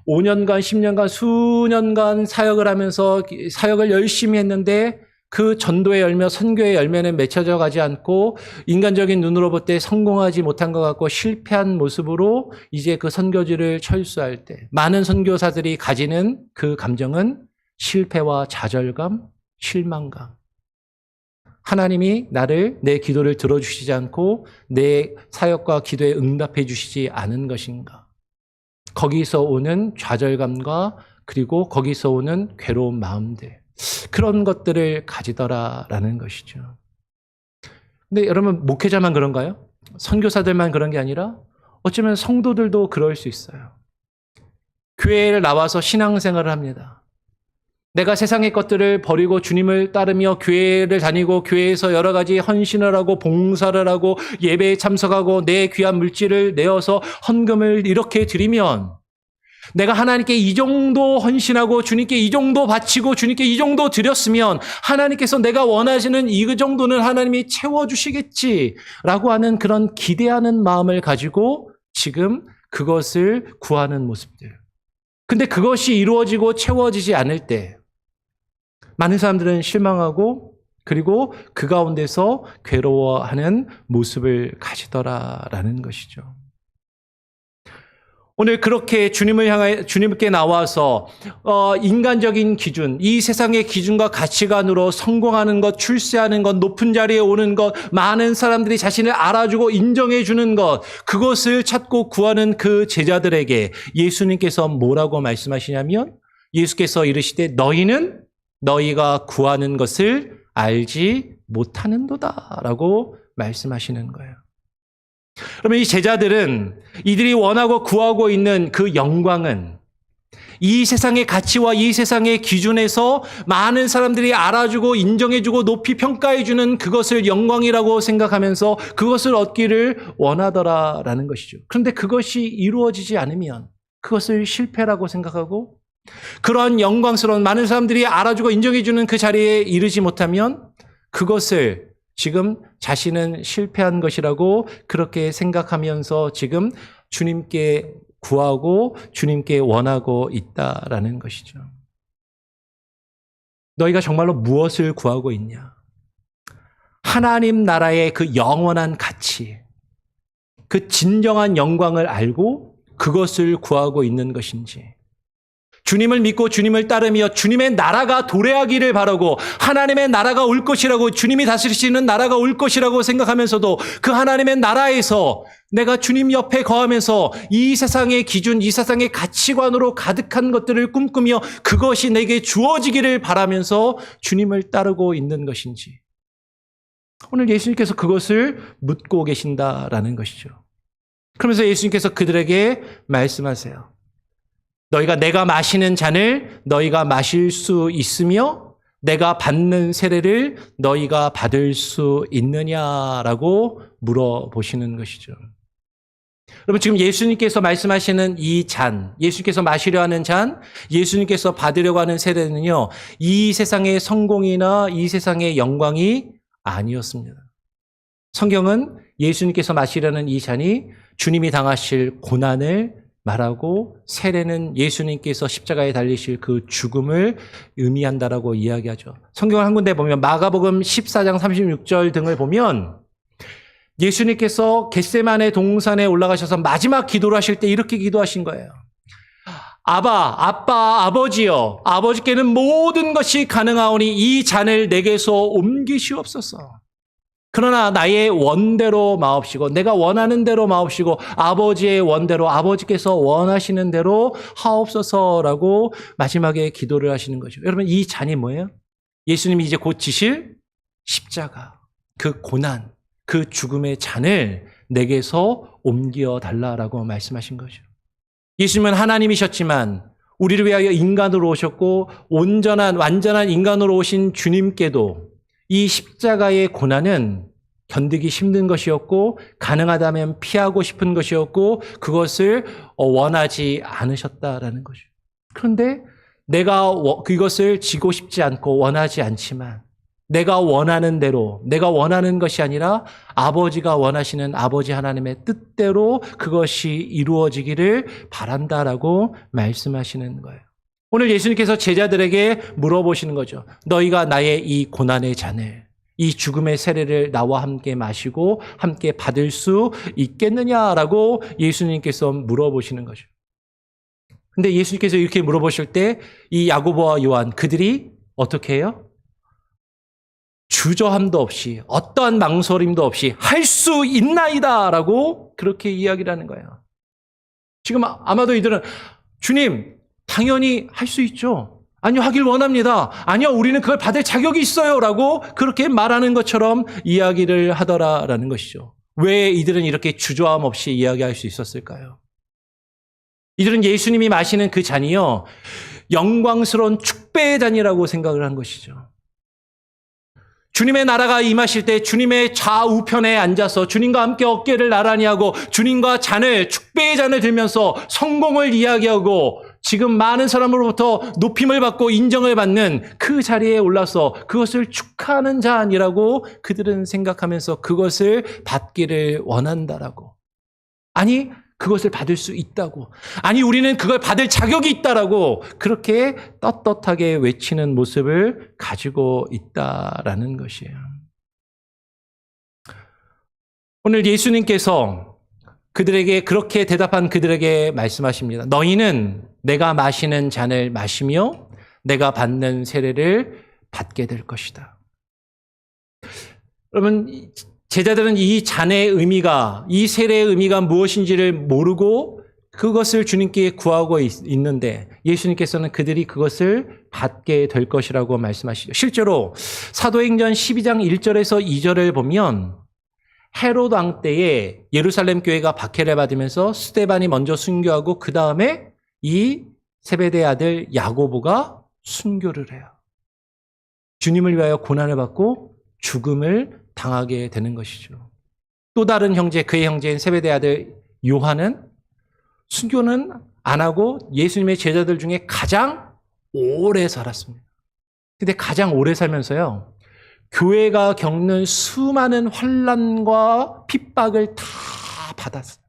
5년간, 10년간, 수년간 사역을 하면서 사역을 열심히 했는데 그 전도의 열매, 선교의 열매는 맺혀져 가지 않고 인간적인 눈으로 볼 때 성공하지 못한 것 같고 실패한 모습으로 이제 그 선교지를 철수할 때 많은 선교사들이 가지는 그 감정은 실패와 좌절감, 실망감. 하나님이 내 기도를 들어주시지 않고 내 사역과 기도에 응답해 주시지 않은 것인가. 거기서 오는 좌절감과 그리고 거기서 오는 괴로운 마음들. 그런 것들을 가지더라라는 것이죠. 근데 여러분 목회자만 그런가요? 선교사들만 그런 게 아니라 어쩌면 성도들도 그럴 수 있어요. 교회를 나와서 신앙생활을 합니다. 내가 세상의 것들을 버리고 주님을 따르며 교회를 다니고 교회에서 여러 가지 헌신을 하고 봉사를 하고 예배에 참석하고 내 귀한 물질을 내어서 헌금을 이렇게 드리면 내가 하나님께 이 정도 헌신하고 주님께 이 정도 바치고 주님께 이 정도 드렸으면 하나님께서 내가 원하시는 이 정도는 하나님이 채워주시겠지라고 하는 그런 기대하는 마음을 가지고 지금 그것을 구하는 모습들. 근데 그것이 이루어지고 채워지지 않을 때 많은 사람들은 실망하고 그리고 그 가운데서 괴로워하는 모습을 가지더라라는 것이죠. 오늘 그렇게 주님께 나와서 인간적인 기준, 이 세상의 기준과 가치관으로 성공하는 것, 출세하는 것, 높은 자리에 오는 것, 많은 사람들이 자신을 알아주고 인정해 주는 것, 그것을 찾고 구하는 그 제자들에게 예수님께서 뭐라고 말씀하시냐면 예수께서 이르시되 너희는 너희가 구하는 것을 알지 못하는도다라고 말씀하시는 거예요. 그러면 이 제자들은 이들이 원하고 구하고 있는 그 영광은 이 세상의 가치와 이 세상의 기준에서 많은 사람들이 알아주고 인정해주고 높이 평가해주는 그것을 영광이라고 생각하면서 그것을 얻기를 원하더라라는 것이죠. 그런데 그것이 이루어지지 않으면 그것을 실패라고 생각하고 그러한 영광스러운 많은 사람들이 알아주고 인정해주는 그 자리에 이르지 못하면 그것을 지금 자신은 실패한 것이라고 그렇게 생각하면서 지금 주님께 구하고 주님께 원하고 있다라는 것이죠. 너희가 정말로 무엇을 구하고 있냐? 하나님 나라의 그 영원한 가치, 그 진정한 영광을 알고 그것을 구하고 있는 것인지, 주님을 믿고 주님을 따르며 주님의 나라가 도래하기를 바라고 하나님의 나라가 올 것이라고 주님이 다스리시는 나라가 올 것이라고 생각하면서도 그 하나님의 나라에서 내가 주님 옆에 거하면서 이 세상의 기준, 이 세상의 가치관으로 가득한 것들을 꿈꾸며 그것이 내게 주어지기를 바라면서 주님을 따르고 있는 것인지 오늘 예수님께서 그것을 묻고 계신다라는 것이죠. 그러면서 예수님께서 그들에게 말씀하세요. 너희가 내가 마시는 잔을 너희가 마실 수 있으며 내가 받는 세례를 너희가 받을 수 있느냐라고 물어보시는 것이죠. 여러분 지금 예수님께서 말씀하시는 이 잔, 예수님께서 마시려 하는 잔, 예수님께서 받으려고 하는 세례는요. 이 세상의 성공이나 이 세상의 영광이 아니었습니다. 성경은 예수님께서 마시려는 이 잔이 주님이 당하실 고난을 말하고 세례는 예수님께서 십자가에 달리실 그 죽음을 의미한다라고 이야기하죠. 성경을 한 군데 보면 마가복음 14장 36절 등을 보면 예수님께서 겟세마네 동산에 올라가셔서 마지막 기도를 하실 때 이렇게 기도하신 거예요. 아빠, 아버지여, 아버지께는 모든 것이 가능하오니 이 잔을 내게서 옮기시옵소서. 그러나 나의 원대로 마옵시고 내가 원하는 대로 마옵시고 아버지의 원대로 아버지께서 원하시는 대로 하옵소서라고 마지막에 기도를 하시는 거죠. 여러분 이 잔이 뭐예요? 예수님이 이제 곧 지실 십자가, 그 고난, 그 죽음의 잔을 내게서 옮겨 달라라고 말씀하신 거죠. 예수님은 하나님이셨지만 우리를 위하여 인간으로 오셨고 완전한 인간으로 오신 주님께도 이 십자가의 고난은 견디기 힘든 것이었고 가능하다면 피하고 싶은 것이었고 그것을 원하지 않으셨다라는 거죠. 그런데 내가 그것을 지고 싶지 않고 원하지 않지만 내가 원하는 대로 내가 원하는 것이 아니라 아버지가 원하시는 아버지 하나님의 뜻대로 그것이 이루어지기를 바란다라고 말씀하시는 거예요. 오늘 예수님께서 제자들에게 물어보시는 거죠. 너희가 나의 이 고난의 잔을, 이 죽음의 세례를 나와 함께 마시고 함께 받을 수 있겠느냐라고 예수님께서 물어보시는 거죠. 근데 예수님께서 이렇게 물어보실 때 이 야고보와 요한 그들이 어떻게 해요? 주저함도 없이 어떠한 망설임도 없이 할 수 있나이다라고 그렇게 이야기를 하는 거예요. 지금 아마도 이들은 주님 당연히 할 수 있죠. 아니요, 하길 원합니다. 아니요, 우리는 그걸 받을 자격이 있어요. 라고 그렇게 말하는 것처럼 이야기를 하더라라는 것이죠. 왜 이들은 이렇게 주저함 없이 이야기할 수 있었을까요? 이들은 예수님이 마시는 그 잔이요, 영광스러운 축배의 잔이라고 생각을 한 것이죠. 주님의 나라가 임하실 때 주님의 좌우편에 앉아서 주님과 함께 어깨를 나란히 하고 주님과 잔을, 축배의 잔을 들면서 성공을 이야기하고 지금 많은 사람으로부터 높임을 받고 인정을 받는 그 자리에 올라서 그것을 축하하는 잔이라고 그들은 생각하면서 그것을 받기를 원한다라고. 아니, 그것을 받을 수 있다고. 아니, 우리는 그걸 받을 자격이 있다라고 그렇게 떳떳하게 외치는 모습을 가지고 있다라는 것이에요. 오늘 예수님께서 그들에게 그렇게 대답한 그들에게 말씀하십니다. 너희는 내가 마시는 잔을 마시며 내가 받는 세례를 받게 될 것이다. 여러분, 제자들은 이 잔의 의미가, 이 세례의 의미가 무엇인지를 모르고 그것을 주님께 구하고 있는데 예수님께서는 그들이 그것을 받게 될 것이라고 말씀하시죠. 실제로 사도행전 12장 1절에서 2절을 보면 헤롯 왕 때에 예루살렘 교회가 박해를 받으면서 스데반이 먼저 순교하고 그 다음에 이 세베대의 아들 야고보가 순교를 해요. 주님을 위하여 고난을 받고 죽음을 당하게 되는 것이죠. 또 다른 형제, 그의 형제인 세베대의 아들 요한은 순교는 안 하고 예수님의 제자들 중에 가장 오래 살았습니다. 근데 가장 오래 살면서요, 교회가 겪는 수많은 환난과 핍박을 다 받았어요.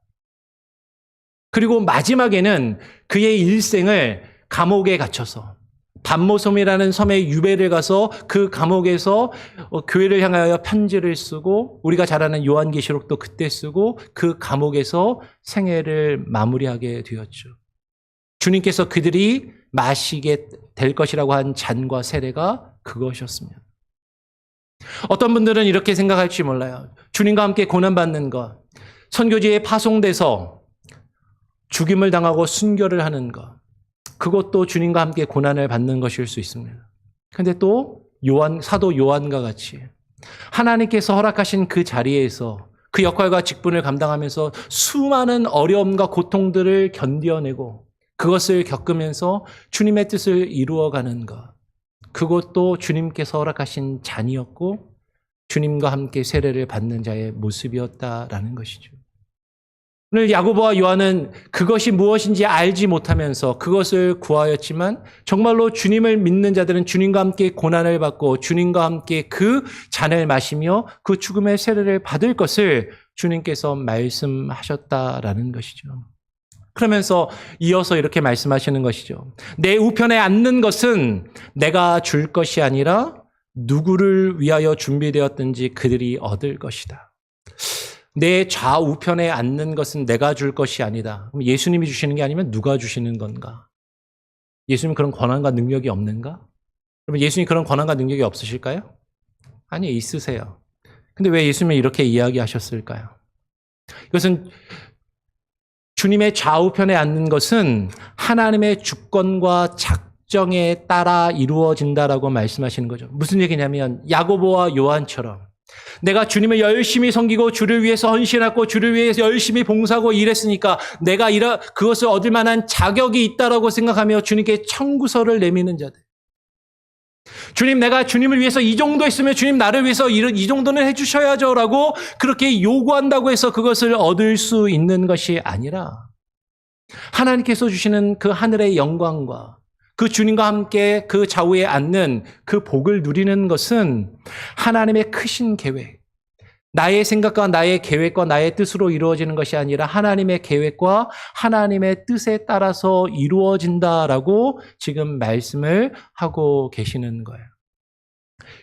그리고 마지막에는 그의 일생을 감옥에 갇혀서 반모섬이라는 섬에 유배를 가서 그 감옥에서 교회를 향하여 편지를 쓰고 우리가 잘 아는 요한계시록도 그때 쓰고 그 감옥에서 생애를 마무리하게 되었죠. 주님께서 그들이 마시게 될 것이라고 한 잔과 세례가 그것이었습니다. 어떤 분들은 이렇게 생각할지 몰라요. 주님과 함께 고난받는 것, 선교지에 파송돼서 죽임을 당하고 순교를 하는 것, 그것도 주님과 함께 고난을 받는 것일 수 있습니다. 그런데 또 사도 요한과 같이 하나님께서 허락하신 그 자리에서 그 역할과 직분을 감당하면서 수많은 어려움과 고통들을 견뎌내고 그것을 겪으면서 주님의 뜻을 이루어가는 것, 그것도 주님께서 허락하신 잔이었고 주님과 함께 세례를 받는 자의 모습이었다라는 것이죠. 오늘 야고보와 요한은 그것이 무엇인지 알지 못하면서 그것을 구하였지만 정말로 주님을 믿는 자들은 주님과 함께 고난을 받고 주님과 함께 그 잔을 마시며 그 죽음의 세례를 받을 것을 주님께서 말씀하셨다라는 것이죠. 그러면서 이어서 이렇게 말씀하시는 것이죠. 내 우편에 앉는 것은 내가 줄 것이 아니라 누구를 위하여 준비되었든지 그들이 얻을 것이다. 내 좌우편에 앉는 것은 내가 줄 것이 아니다. 그럼 예수님이 주시는 게 아니면 누가 주시는 건가? 예수님 그런 권한과 능력이 없는가? 그러면 예수님 그런 권한과 능력이 없으실까요? 아니, 있으세요. 근데 왜 예수님이 이렇게 이야기하셨을까요? 이것은 주님의 좌우편에 앉는 것은 하나님의 주권과 작정에 따라 이루어진다라고 말씀하시는 거죠. 무슨 얘기냐면 야고보와 요한처럼 내가 주님을 열심히 섬기고 주를 위해서 헌신하고 주를 위해서 열심히 봉사하고 일했으니까 내가 그것을 얻을 만한 자격이 있다라고 생각하며 주님께 청구서를 내미는 자들. 주님, 내가 주님을 위해서 이 정도 했으면 주님 나를 위해서 이 정도는 해주셔야죠 라고 그렇게 요구한다고 해서 그것을 얻을 수 있는 것이 아니라 하나님께서 주시는 그 하늘의 영광과 그 주님과 함께 그 좌우에 앉는 그 복을 누리는 것은 하나님의 크신 계획, 나의 생각과 나의 계획과 나의 뜻으로 이루어지는 것이 아니라 하나님의 계획과 하나님의 뜻에 따라서 이루어진다라고 지금 말씀을 하고 계시는 거예요.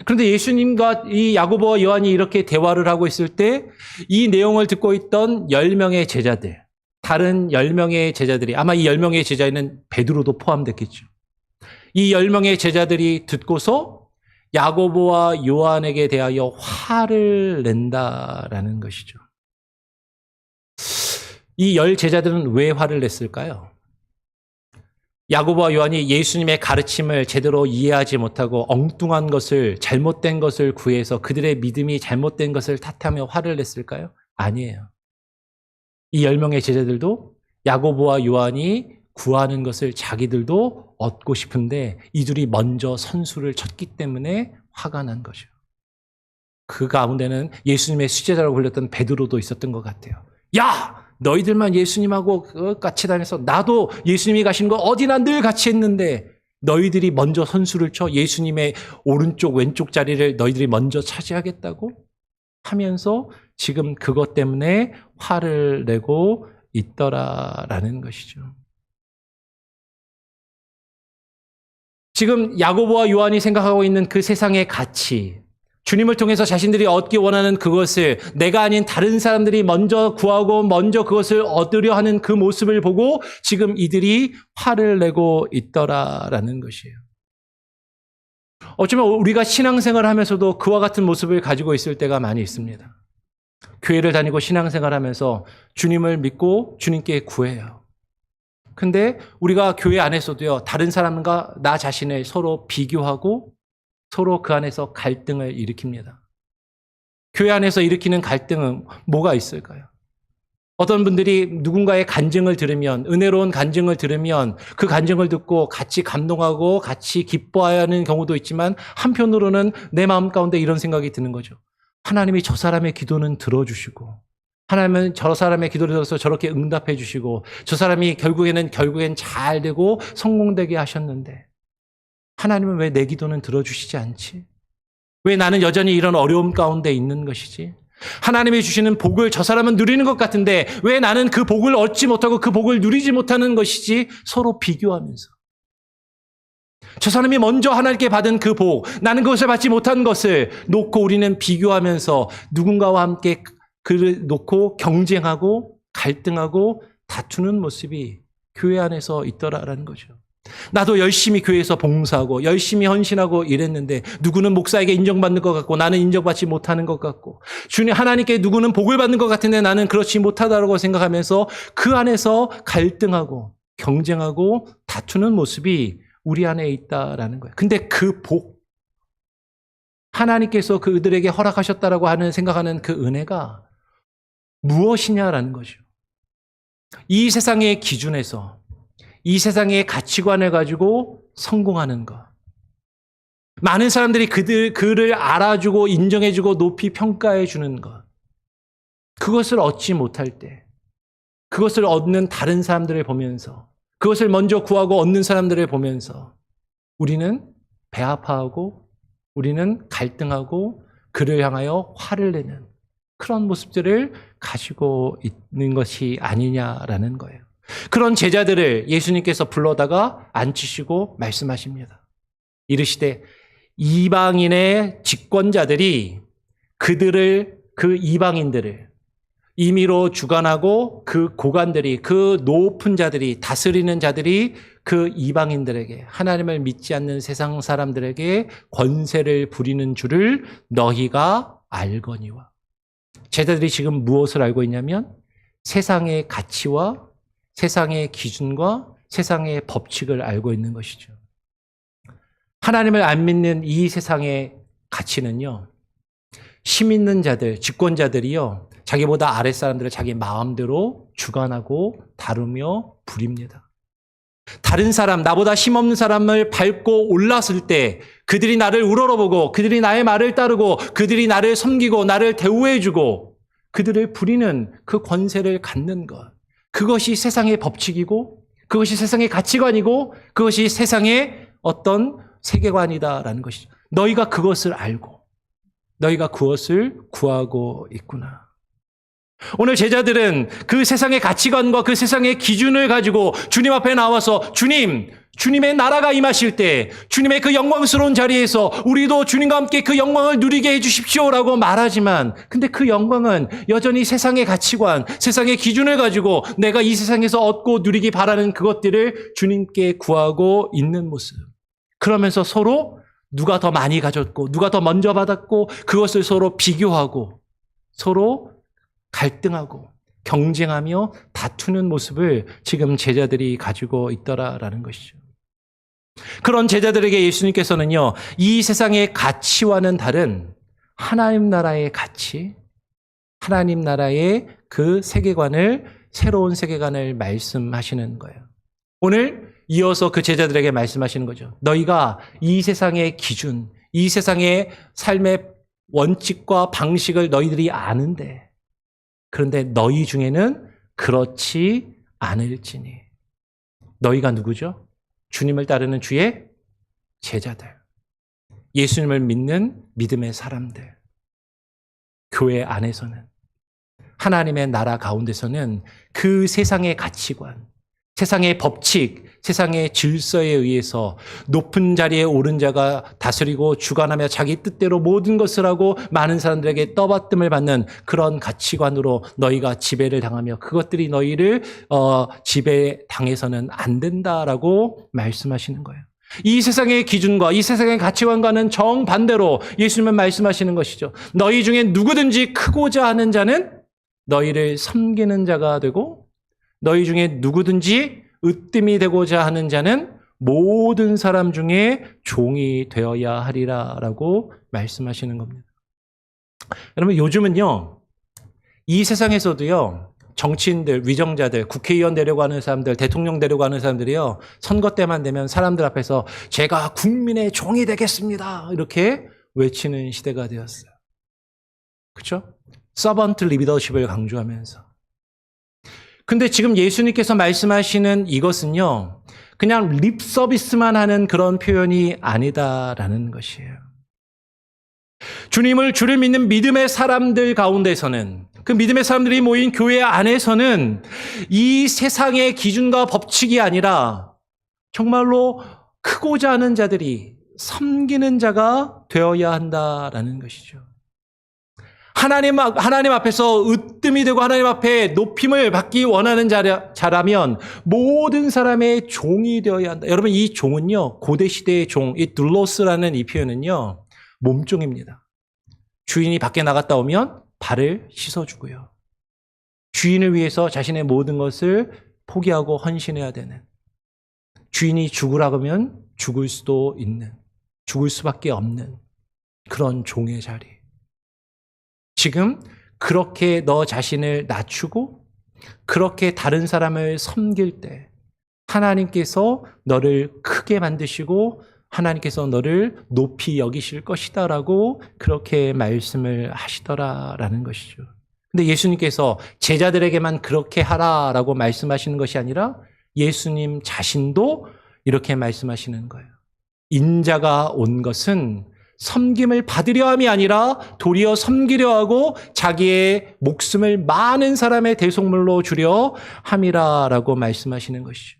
그런데 예수님과 이 야고보와 요한이 이렇게 대화를 하고 있을 때 이 내용을 듣고 있던 10명의 제자들, 다른 10명의 제자들이, 아마 이 10명의 제자에는 베드로도 포함됐겠죠. 이 10명의 제자들이 듣고서 야고보와 요한에게 대하여 화를 낸다라는 것이죠. 이 10 제자들은 왜 화를 냈을까요? 야고보와 요한이 예수님의 가르침을 제대로 이해하지 못하고 엉뚱한 것을, 잘못된 것을 구해서 그들의 믿음이 잘못된 것을 탓하며 화를 냈을까요? 아니에요. 이 10명의 제자들도 야고보와 요한이 구하는 것을 자기들도 얻고 싶은데 이들이 먼저 선수를 쳤기 때문에 화가 난 거죠. 그 가운데는 예수님의 수제자라고 불렸던 베드로도 있었던 것 같아요. 야! 너희들만 예수님하고 같이 다녀서 나도 예수님이 가시는 거 어디나 늘 같이 했는데 너희들이 먼저 선수를 쳐 예수님의 오른쪽 왼쪽 자리를 너희들이 먼저 차지하겠다고 하면서 지금 그것 때문에 화를 내고 있더라라는 것이죠. 지금 야고보와 요한이 생각하고 있는 그 세상의 가치, 주님을 통해서 자신들이 얻기 원하는 그것을 내가 아닌 다른 사람들이 먼저 구하고 먼저 그것을 얻으려 하는 그 모습을 보고 지금 이들이 화를 내고 있더라라는 것이에요. 어쩌면 우리가 신앙생활을 하면서도 그와 같은 모습을 가지고 있을 때가 많이 있습니다. 교회를 다니고 신앙생활을 하면서 주님을 믿고 주님께 구해요. 근데 우리가 교회 안에서도요, 다른 사람과 나 자신을 서로 비교하고 서로 그 안에서 갈등을 일으킵니다. 교회 안에서 일으키는 갈등은 뭐가 있을까요? 어떤 분들이 누군가의 간증을 들으면, 은혜로운 간증을 들으면 그 간증을 듣고 같이 감동하고 같이 기뻐하는 경우도 있지만 한편으로는 내 마음 가운데 이런 생각이 드는 거죠. 하나님이 저 사람의 기도는 들어주시고 하나님은 저 사람의 기도를 들어서 저렇게 응답해 주시고 저 사람이 결국엔 잘 되고 성공되게 하셨는데 하나님은 왜 내 기도는 들어주시지 않지? 왜 나는 여전히 이런 어려움 가운데 있는 것이지? 하나님이 주시는 복을 저 사람은 누리는 것 같은데 왜 나는 그 복을 얻지 못하고 그 복을 누리지 못하는 것이지? 서로 비교하면서. 저 사람이 먼저 하나님께 받은 그 복, 나는 그것을 받지 못한 것을 놓고 우리는 비교하면서 누군가와 함께 그를 놓고 경쟁하고 갈등하고 다투는 모습이 교회 안에서 있더라라는 거죠. 나도 열심히 교회에서 봉사하고 열심히 헌신하고 이랬는데 누구는 목사에게 인정받는 것 같고 나는 인정받지 못하는 것 같고 주님 하나님께 누구는 복을 받는 것 같은데 나는 그렇지 못하다고 생각하면서 그 안에서 갈등하고 경쟁하고 다투는 모습이 우리 안에 있다라는 거예요. 근데 그 복, 하나님께서 그들에게 허락하셨다라고 하는 생각하는 그 은혜가 무엇이냐라는 거죠. 이 세상의 기준에서 이 세상의 가치관을 가지고 성공하는 것. 많은 사람들이 그를 알아주고 인정해주고 높이 평가해주는 것. 그것을 얻지 못할 때, 그것을 얻는 다른 사람들을 보면서, 그것을 먼저 구하고 얻는 사람들을 보면서 우리는 배아파하고 우리는 갈등하고 그를 향하여 화를 내는 그런 모습들을 가지고 있는 것이 아니냐라는 거예요. 그런 제자들을 예수님께서 불러다가 앉히시고 말씀하십니다. 이르시되 이방인의 집권자들이 그 이방인들을 임의로 주관하고 그 고관들이 그 높은 자들이 다스리는 자들이 그 이방인들에게 하나님을 믿지 않는 세상 사람들에게 권세를 부리는 줄을 너희가 알거니와. 제자들이 지금 무엇을 알고 있냐면 세상의 가치와 세상의 기준과 세상의 법칙을 알고 있는 것이죠. 하나님을 안 믿는 이 세상의 가치는요, 힘 있는 자들, 집권자들이요, 자기보다 아랫사람들을 자기 마음대로 주관하고 다루며 부립니다. 다른 사람, 나보다 힘없는 사람을 밟고 올랐을 때 그들이 나를 우러러보고 그들이 나의 말을 따르고 그들이 나를 섬기고 나를 대우해주고 그들을 부리는 그 권세를 갖는 것. 그것이 세상의 법칙이고 그것이 세상의 가치관이고 그것이 세상의 어떤 세계관이다라는 것이죠. 너희가 그것을 알고 너희가 그것을 구하고 있구나. 오늘 제자들은 그 세상의 가치관과 그 세상의 기준을 가지고 주님 앞에 나와서 주님의 나라가 임하실 때 주님의 그 영광스러운 자리에서 우리도 주님과 함께 그 영광을 누리게 해주십시오라고 말하지만 근데 그 영광은 여전히 세상의 가치관, 세상의 기준을 가지고 내가 이 세상에서 얻고 누리기 바라는 그것들을 주님께 구하고 있는 모습. 그러면서 서로 누가 더 많이 가졌고 누가 더 먼저 받았고 그것을 서로 비교하고 서로 갈등하고 경쟁하며 다투는 모습을 지금 제자들이 가지고 있더라라는 것이죠. 그런 제자들에게 예수님께서는요, 이 세상의 가치와는 다른 하나님 나라의 가치, 하나님 나라의 그 세계관을, 새로운 세계관을 말씀하시는 거예요. 오늘 이어서 그 제자들에게 말씀하시는 거죠. 너희가 이 세상의 기준, 이 세상의 삶의 원칙과 방식을 너희들이 아는데 그런데 너희 중에는 그렇지 않을지니. 너희가 누구죠? 주님을 따르는 주의 제자들. 예수님을 믿는 믿음의 사람들. 교회 안에서는 하나님의 나라 가운데서는 그 세상의 가치관, 세상의 법칙, 세상의 질서에 의해서 높은 자리에 오른 자가 다스리고 주관하며 자기 뜻대로 모든 것을 하고 많은 사람들에게 떠받침을 받는 그런 가치관으로 너희가 지배를 당하며 그것들이 너희를 지배당해서는 안 된다라고 말씀하시는 거예요. 이 세상의 기준과 이 세상의 가치관과는 정반대로 예수님은 말씀하시는 것이죠. 너희 중에 누구든지 크고자 하는 자는 너희를 섬기는 자가 되고 너희 중에 누구든지 으뜸이 되고자 하는 자는 모든 사람 중에 종이 되어야 하리라라고 말씀하시는 겁니다. 여러분 요즘은요. 이 세상에서도요. 정치인들, 위정자들, 국회의원 되려고 하는 사람들, 대통령 되려고 하는 사람들이요. 선거 때만 되면 사람들 앞에서 제가 국민의 종이 되겠습니다. 이렇게 외치는 시대가 되었어요. 그렇죠? 서번트 리더십을 강조하면서. 근데 지금 예수님께서 말씀하시는 이것은요. 그냥 립 서비스만 하는 그런 표현이 아니다라는 것이에요. 주를 믿는 믿음의 사람들 가운데서는 그 믿음의 사람들이 모인 교회 안에서는 이 세상의 기준과 법칙이 아니라 정말로 크고자 하는 자들이 섬기는 자가 되어야 한다라는 것이죠. 하나님 앞에서 으뜸이 되고 하나님 앞에 높임을 받기 원하는 자라면 모든 사람의 종이 되어야 한다. 여러분 이 종은요. 고대 시대의 종, 이 둘로스라는 이 표현은요. 몸종입니다. 주인이 밖에 나갔다 오면 발을 씻어주고요. 주인을 위해서 자신의 모든 것을 포기하고 헌신해야 되는, 주인이 죽으라고 하면 죽을 수도 있는, 죽을 수밖에 없는 그런 종의 자리. 지금 그렇게 너 자신을 낮추고 그렇게 다른 사람을 섬길 때 하나님께서 너를 크게 만드시고 하나님께서 너를 높이 여기실 것이다라고 그렇게 말씀을 하시더라라는 것이죠. 근데 예수님께서 제자들에게만 그렇게 하라라고 말씀하시는 것이 아니라 예수님 자신도 이렇게 말씀하시는 거예요. 인자가 온 것은 섬김을 받으려 함이 아니라 도리어 섬기려 하고 자기의 목숨을 많은 사람의 대속물로 주려 함이라라고 말씀하시는 것이죠.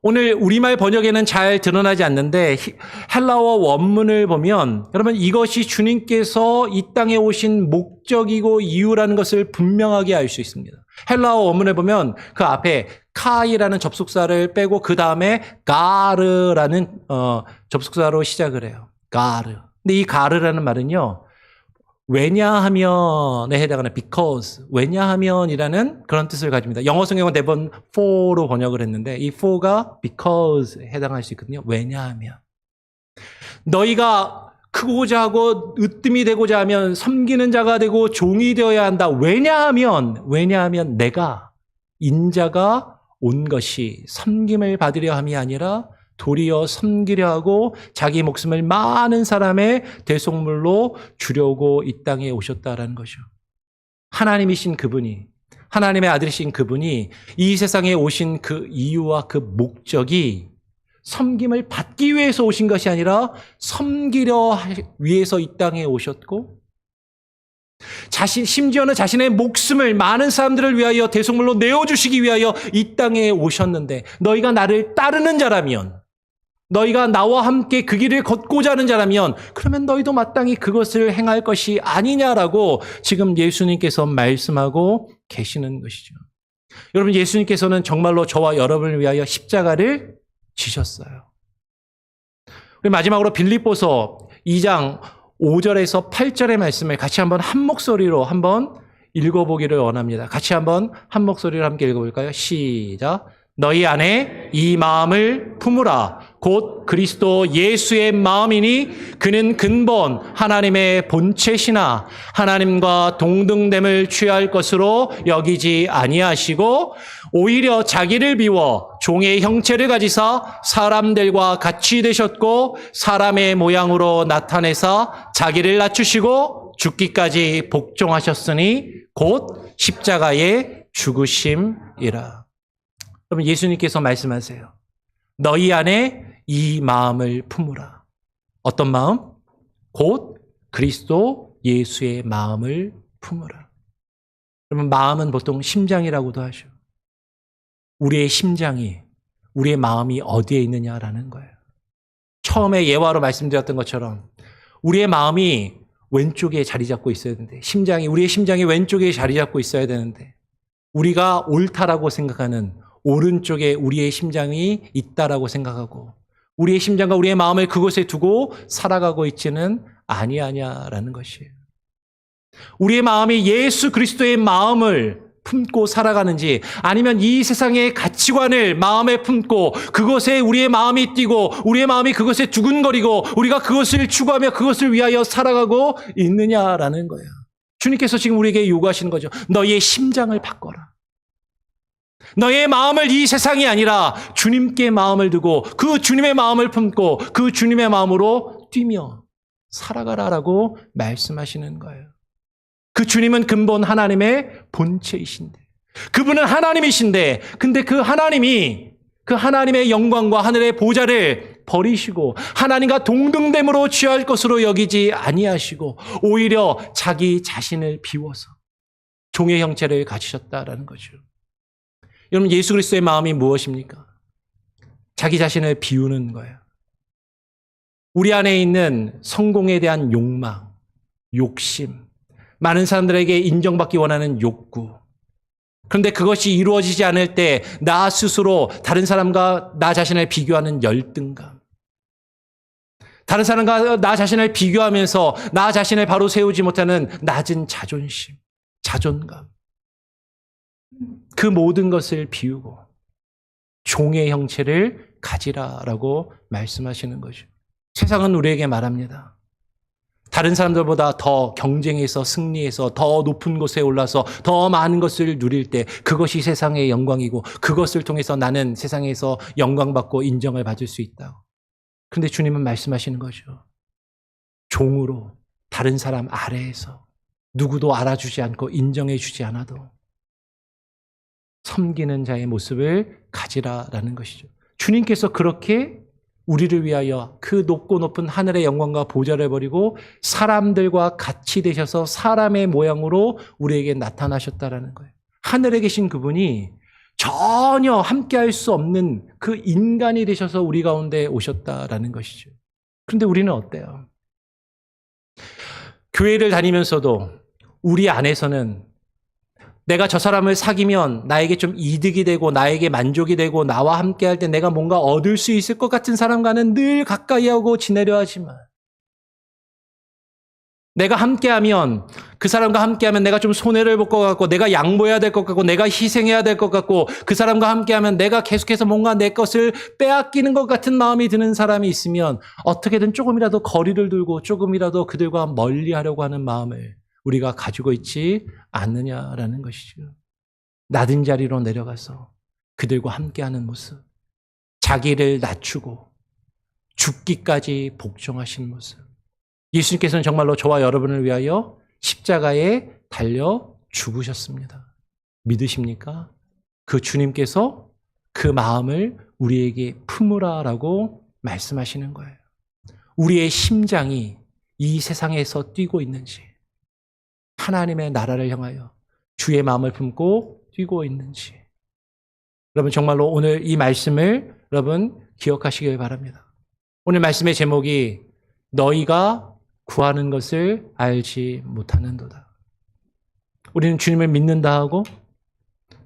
오늘 우리말 번역에는 잘 드러나지 않는데 헬라어 원문을 보면 여러분 이것이 주님께서 이 땅에 오신 목적이고 이유라는 것을 분명하게 알 수 있습니다. 헬라어 원문을 보면 그 앞에 카이라는 접속사를 빼고 그 다음에 가르라는 접속사로 시작을 해요. 가르. 근데 이 가르라는 말은요. 왜냐하면에 해당하는 because, 왜냐하면이라는 그런 뜻을 가집니다. 영어 성경은 대부분 for로 번역을 했는데 이 for가 because에 해당할 수 있거든요. 왜냐하면. 너희가 크고자 하고 으뜸이 되고자 하면 섬기는 자가 되고 종이 되어야 한다. 왜냐하면 내가 인자가 온 것이 섬김을 받으려 함이 아니라 도리어 섬기려 하고 자기 목숨을 많은 사람의 대속물로 주려고 이 땅에 오셨다라는 거죠. 하나님이신 그분이, 하나님의 아들이신 그분이 이 세상에 오신 그 이유와 그 목적이 섬김을 받기 위해서 오신 것이 아니라 섬기려 위해서 이 땅에 오셨고 심지어는 자신의 목숨을 많은 사람들을 위하여 대속물로 내어주시기 위하여 이 땅에 오셨는데 너희가 나를 따르는 자라면 너희가 나와 함께 그 길을 걷고자 하는 자라면 그러면 너희도 마땅히 그것을 행할 것이 아니냐라고 지금 예수님께서 말씀하고 계시는 것이죠. 여러분 예수님께서는 정말로 저와 여러분을 위하여 십자가를 지셨어요. 우리 마지막으로 빌립보서 2장 5절에서 8절의 말씀을 같이 한번 한 목소리로 한번 읽어보기를 원합니다. 같이 한번 한 목소리로 함께 읽어볼까요? 시작. 너희 안에 이 마음을 품으라. 곧 그리스도 예수의 마음이니 그는 근본 하나님의 본체시나 하나님과 동등됨을 취할 것으로 여기지 아니하시고 오히려 자기를 비워 종의 형체를 가지사 사람들과 같이 되셨고 사람의 모양으로 나타내사 자기를 낮추시고 죽기까지 복종하셨으니 곧 십자가의 죽으심이라. 여러분, 예수님께서 말씀하세요. 너희 안에 이 마음을 품으라. 어떤 마음? 곧 그리스도 예수의 마음을 품으라. 그러면 마음은 보통 심장이라고도 하죠. 우리의 심장이, 우리의 마음이 어디에 있느냐라는 거예요. 처음에 예화로 말씀드렸던 것처럼 우리의 마음이 왼쪽에 자리 잡고 있어야 되는데, 우리의 심장이 왼쪽에 자리 잡고 있어야 되는데, 우리가 옳다라고 생각하는 오른쪽에 우리의 심장이 있다라고 생각하고 우리의 심장과 우리의 마음을 그곳에 두고 살아가고 있지는 아니하냐라는 것이에요. 우리의 마음이 예수 그리스도의 마음을 품고 살아가는지 아니면 이 세상의 가치관을 마음에 품고 그것에 우리의 마음이 뛰고 우리의 마음이 그것에 두근거리고 우리가 그것을 추구하며 그것을 위하여 살아가고 있느냐라는 거예요. 주님께서 지금 우리에게 요구하시는 거죠. 너희의 심장을 바꿔라. 너의 마음을 이 세상이 아니라 주님께 마음을 두고 그 주님의 마음을 품고 그 주님의 마음으로 뛰며 살아가라라고 말씀하시는 거예요. 그 주님은 근본 하나님의 본체이신데, 그분은 하나님이신데, 근데 그 하나님이 그 하나님의 영광과 하늘의 보좌를 버리시고 하나님과 동등됨으로 취할 것으로 여기지 아니하시고 오히려 자기 자신을 비워서 종의 형체를 가지셨다라는 거죠. 여러분, 예수 그리스도의 마음이 무엇입니까? 자기 자신을 비우는 거예요. 우리 안에 있는 성공에 대한 욕망, 욕심, 많은 사람들에게 인정받기 원하는 욕구. 그런데 그것이 이루어지지 않을 때 나 스스로 다른 사람과 나 자신을 비교하는 열등감. 다른 사람과 나 자신을 비교하면서 나 자신을 바로 세우지 못하는 낮은 자존심, 자존감. 그 모든 것을 비우고 종의 형체를 가지라라고 말씀하시는 거죠. 세상은 우리에게 말합니다. 다른 사람들보다 더 경쟁해서 승리해서 더 높은 곳에 올라서 더 많은 것을 누릴 때 그것이 세상의 영광이고 그것을 통해서 나는 세상에서 영광받고 인정을 받을 수 있다고. 그런데 주님은 말씀하시는 거죠. 종으로 다른 사람 아래에서 누구도 알아주지 않고 인정해 주지 않아도 섬기는 자의 모습을 가지라라는 것이죠. 주님께서 그렇게 우리를 위하여 그 높고 높은 하늘의 영광과 보좌를 버리고 사람들과 같이 되셔서 사람의 모양으로 우리에게 나타나셨다라는 거예요. 하늘에 계신 그분이 전혀 함께할 수 없는 그 인간이 되셔서 우리 가운데 오셨다라는 것이죠. 그런데 우리는 어때요? 교회를 다니면서도 우리 안에서는 내가 저 사람을 사귀면 나에게 좀 이득이 되고 나에게 만족이 되고 나와 함께 할 때 내가 뭔가 얻을 수 있을 것 같은 사람과는 늘 가까이 하고 지내려 하지만 내가 함께하면 그 사람과 함께하면 내가 좀 손해를 볼 것 같고 내가 양보해야 될 것 같고 내가 희생해야 될 것 같고 그 사람과 함께하면 내가 계속해서 뭔가 내 것을 빼앗기는 것 같은 마음이 드는 사람이 있으면 어떻게든 조금이라도 거리를 두고 조금이라도 그들과 멀리하려고 하는 마음을 우리가 가지고 있지 않느냐라는 것이죠. 낮은 자리로 내려가서 그들과 함께하는 모습, 자기를 낮추고 죽기까지 복종하신 모습. 예수님께서는 정말로 저와 여러분을 위하여 십자가에 달려 죽으셨습니다. 믿으십니까? 그 주님께서 그 마음을 우리에게 품으라라고 말씀하시는 거예요. 우리의 심장이 이 세상에서 뛰고 있는지 하나님의 나라를 향하여 주의 마음을 품고 뛰고 있는지 여러분 정말로 오늘 이 말씀을 여러분 기억하시길 바랍니다. 오늘 말씀의 제목이 너희가 구하는 것을 알지 못하는도다. 우리는 주님을 믿는다 하고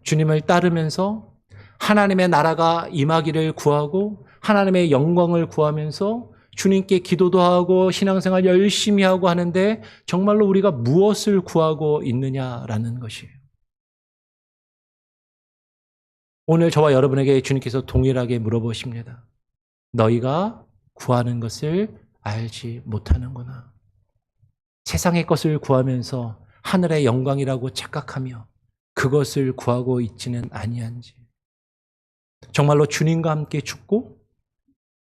주님을 따르면서 하나님의 나라가 임하기를 구하고 하나님의 영광을 구하면서 주님께 기도도 하고 신앙생활 열심히 하고 하는데 정말로 우리가 무엇을 구하고 있느냐라는 것이에요. 오늘 저와 여러분에게 주님께서 동일하게 물어보십니다. 너희가 구하는 것을 알지 못하는구나. 세상의 것을 구하면서 하늘의 영광이라고 착각하며 그것을 구하고 있지는 아니한지. 정말로 주님과 함께 죽고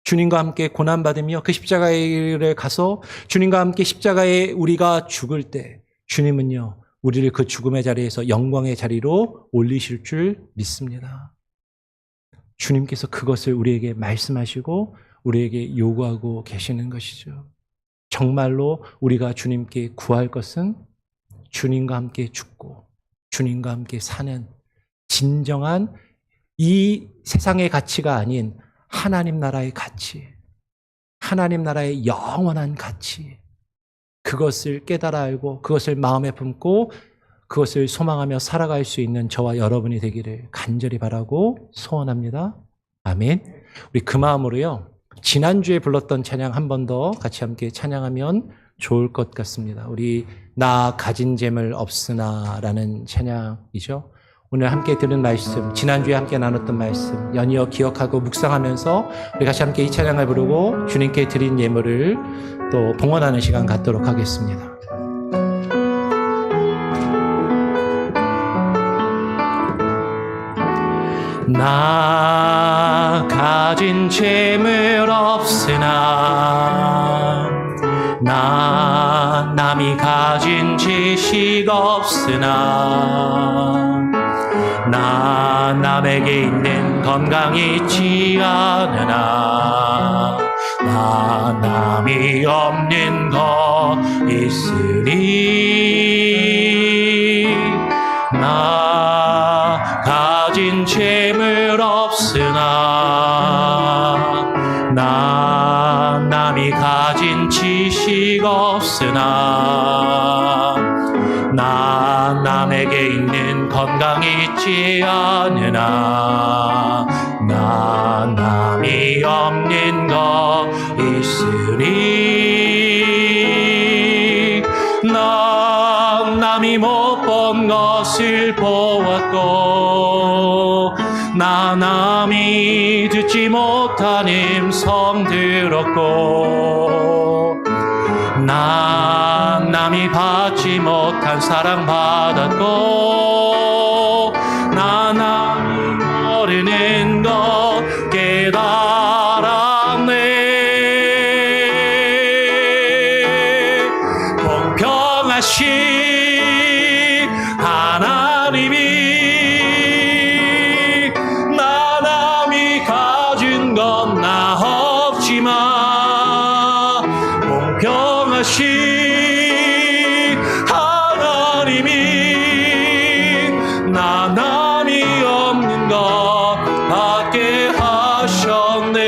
주님과 함께 고난받으며 그 십자가에 가서 주님과 함께 십자가에 우리가 죽을 때 주님은요, 우리를 그 죽음의 자리에서 영광의 자리로 올리실 줄 믿습니다. 주님께서 그것을 우리에게 말씀하시고 우리에게 요구하고 계시는 것이죠. 정말로 우리가 주님께 구할 것은 주님과 함께 죽고 주님과 함께 사는 진정한 이 세상의 가치가 아닌 하나님 나라의 가치, 하나님 나라의 영원한 가치, 그것을 깨달아 알고 그것을 마음에 품고 그것을 소망하며 살아갈 수 있는 저와 여러분이 되기를 간절히 바라고 소원합니다. 아멘. 우리 그 마음으로요, 지난주에 불렀던 찬양 한 번 더 같이 함께 찬양하면 좋을 것 같습니다. 우리 나 가진 재물 없으나 라는 찬양이죠. 오늘 함께 들은 말씀, 지난주에 함께 나눴던 말씀 연이어 기억하고 묵상하면서 우리 같이 함께 이 찬양을 부르고 주님께 드린 예물을 또 봉헌하는 시간 갖도록 하겠습니다. 나 가진 재물 없으나 나 남이 가진 지식 없으나 나 남에게 있는 건강이 있지 않으나 나 남이 없는 것 있으리 나 가진 재물 없으나 나 남이 가진 지식 없으나 나 남에게 있는 건강이 있지 않으나 나 남이 없는 것 있으리 나 남이 못 본 것을 보았고 나 남이 듣지 못한 음성 들었고 나 남이 받지 못한 사랑 받았고 나 남이 모르는 것 깨달았네. 공평하신 하나님이 나 남이 가진 건 나 없지만 공평하신 하나님이 나 남이 없는 것 받게 하셨네.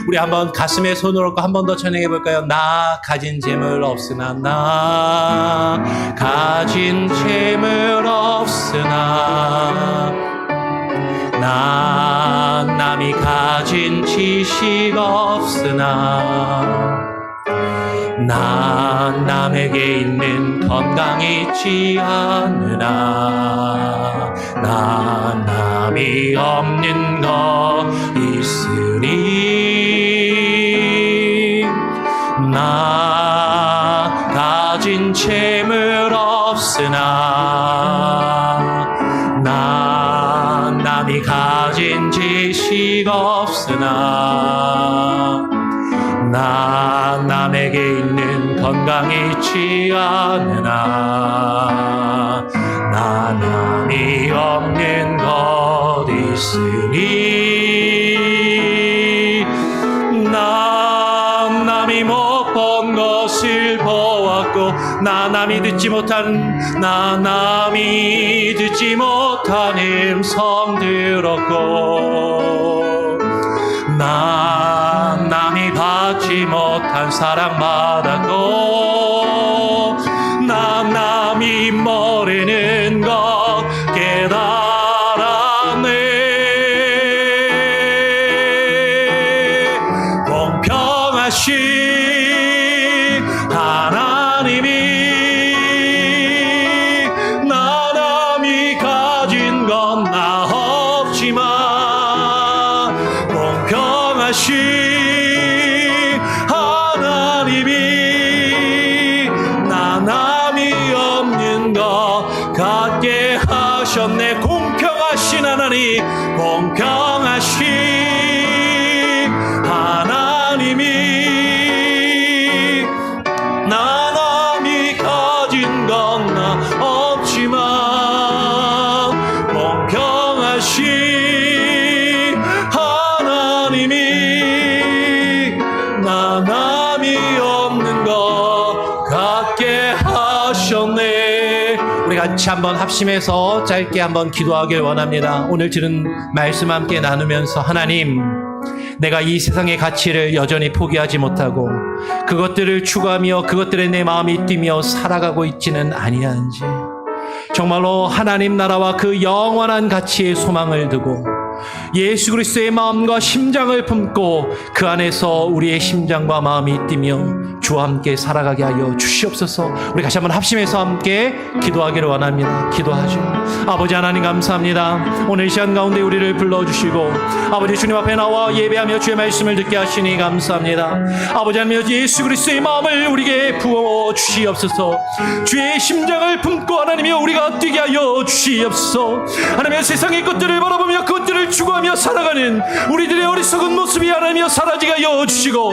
우리 한번 가슴에 손을 얹고 한 번 더 찬양해 볼까요? 나 가진 재물 없으나 나 가진 재물 없으나 나 남이 가진 지식 없으나 나 남에게 있는 건강이 있지 않으나 나 남이 없는 것 있으리 나 가진 재물 없으나 나 남이 가진 지식 없으나 나 남에게 있는 건강이 있지 않으나 나 남이 없는 것 있으니 나 남이 못 본 것을 보았고 나 남이 듣지 못한 음성 들었고 나 남이 받지 못한 사랑 받았고 나 남이 모르는 것 깨달았네. 공평하신 하나님이 나 남이 가진 건 나 없지만 공평 하셨네. 공평하신 하나님, 공평하신 하나님이 나 남이 가진 건 나 없지만 공평하신 하나님이 나 남이 없는 것 같게 하셨네. 우리 같이 한번 합심해서 짧게 한번 기도하길 원합니다. 오늘 들은 말씀 함께 나누면서 하나님, 내가 이 세상의 가치를 여전히 포기하지 못하고 그것들을 추구하며 그것들에 내 마음이 뛰며 살아가고 있지는 아니한지, 정말로 하나님 나라와 그 영원한 가치에 소망을 두고 예수 그리스도의 마음과 심장을 품고 그 안에서 우리의 심장과 마음이 뛰며 주와 함께 살아가게 하여 주시옵소서. 우리 다시 한번 합심해서 함께 기도하기를 원합니다. 기도하죠. 아버지 하나님 감사합니다. 오늘 이 시간 가운데 우리를 불러주시고 아버지 주님 앞에 나와 예배하며 주의 말씀을 듣게 하시니 감사합니다. 아버지 하나님, 예수 그리스도의 마음을 우리에게 부어 주시옵소서. 주의 심장을 품고 하나님이여 우리가 뛰게 하여 주시옵소서. 하나님의 세상의 것들을 바라보며 그것들을 추구하며 살아가는 우리들의 어리석은 모습이 하나님이여 사라지게 하여 주시고,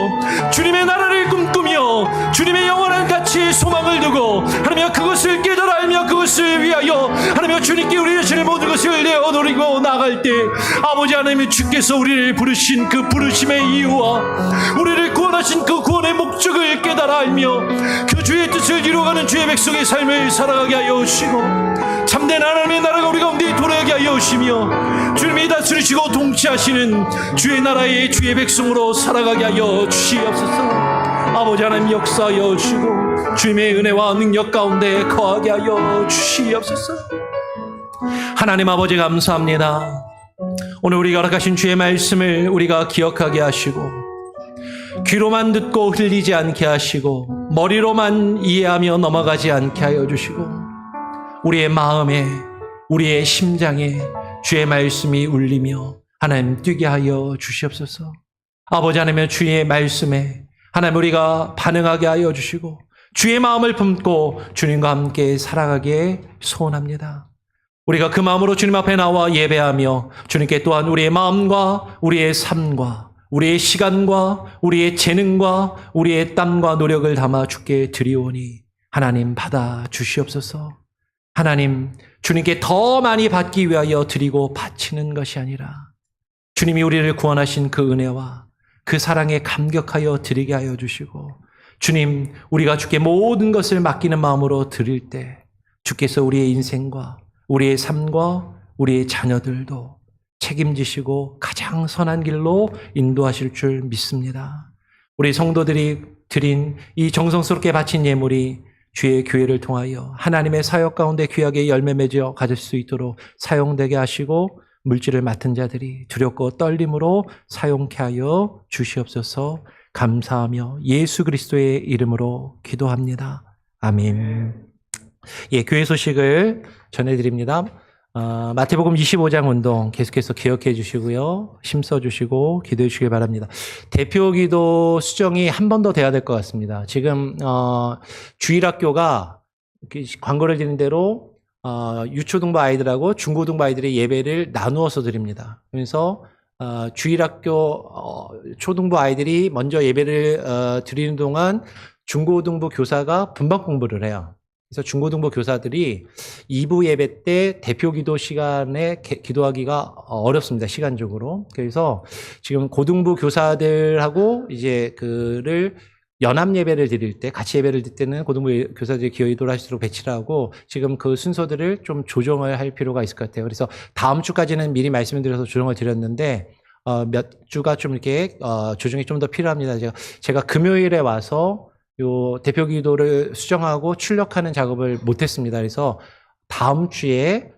주님의 나라를 꿈꾸며 주님의 영원한 가치에 소망을 두고 하나님이여 그것을 깨달아 알며 그것을 위하여 하나님이여 주님께 우리 자신의 모든 것을 내어놓으고 나갈 때 아버지 하나님, 주께서 우리를 부르신 그 부르심의 이유와 우리를 구원하신 그 구원의 목적을 깨달아 알며 그 주의 뜻을 이루어가는 주의 백성의 삶을 살아가게 하여 주시고, 참된 하나님의 나라가 우리 가운데 돌아가게 하여 주시며 주님이 다스리시고 통치하시는 주의 나라의 주의 백성으로 살아가게 하여 주시옵소서. 아버지 하나님 역사하여 주시고 주님의 은혜와 능력 가운데 거하게 하여 주시옵소서. 하나님 아버지 감사합니다. 오늘 우리가 허락하신 주의 말씀을 우리가 기억하게 하시고 귀로만 듣고 흘리지 않게 하시고 머리로만 이해하며 넘어가지 않게 하여 주시고 우리의 마음에 우리의 심장에 주의 말씀이 울리며 하나님 뛰게 하여 주시옵소서. 아버지 하나님, 주의 말씀에 하나님 우리가 반응하게 하여 주시고 주의 마음을 품고 주님과 함께 살아가기에 소원합니다. 우리가 그 마음으로 주님 앞에 나와 예배하며 주님께 또한 우리의 마음과 우리의 삶과 우리의 시간과 우리의 재능과 우리의 땀과 노력을 담아 주께 드리오니 하나님 받아 주시옵소서. 하나님, 주님께 더 많이 받기 위하여 드리고 바치는 것이 아니라 주님이 우리를 구원하신 그 은혜와 그 사랑에 감격하여 드리게 하여 주시고, 주님, 우리가 주께 모든 것을 맡기는 마음으로 드릴 때 주께서 우리의 인생과 우리의 삶과 우리의 자녀들도 책임지시고 가장 선한 길로 인도하실 줄 믿습니다. 우리 성도들이 드린 이 정성스럽게 바친 예물이 주의 교회를 통하여 하나님의 사역 가운데 귀하게 열매 맺어 가질 수 있도록 사용되게 하시고 물질을 맡은 자들이 두렵고 떨림으로 사용케 하여 주시옵소서. 감사하며 예수 그리스도의 이름으로 기도합니다. 아멘. 예, 교회 소식을 전해드립니다. 마태복음 25장 운동 계속해서 기억해 주시고요. 심써 주시고 기도해 주시길 바랍니다. 대표 기도 수정이 한 번 더 돼야 될 것 같습니다. 지금 주일학교가 광고를 드린 대로 유초등부 아이들하고 중고등부 아이들의 예배를 나누어서 드립니다. 그래서 주일학교 초등부 아이들이 먼저 예배를 드리는 동안 중고등부 교사가 분반 공부를 해요. 그래서 중고등부 교사들이 2부 예배 때 대표 기도 시간에 기도하기가 어렵습니다, 시간적으로. 그래서 지금 고등부 교사들하고 이제 그를 연합 예배를 드릴 때, 같이 예배를 드릴 때는 고등부 교사들이 기도를 하시도록 배치를 하고 지금 그 순서들을 좀 조정을 할 필요가 있을 것 같아요. 그래서 다음 주까지는 미리 말씀을 드려서 조정을 드렸는데 몇 주가 좀 이렇게 조정이 좀 더 필요합니다. 제가 금요일에 와서 요 대표 기도를 수정하고 출력하는 작업을 못했습니다. 그래서 다음 주에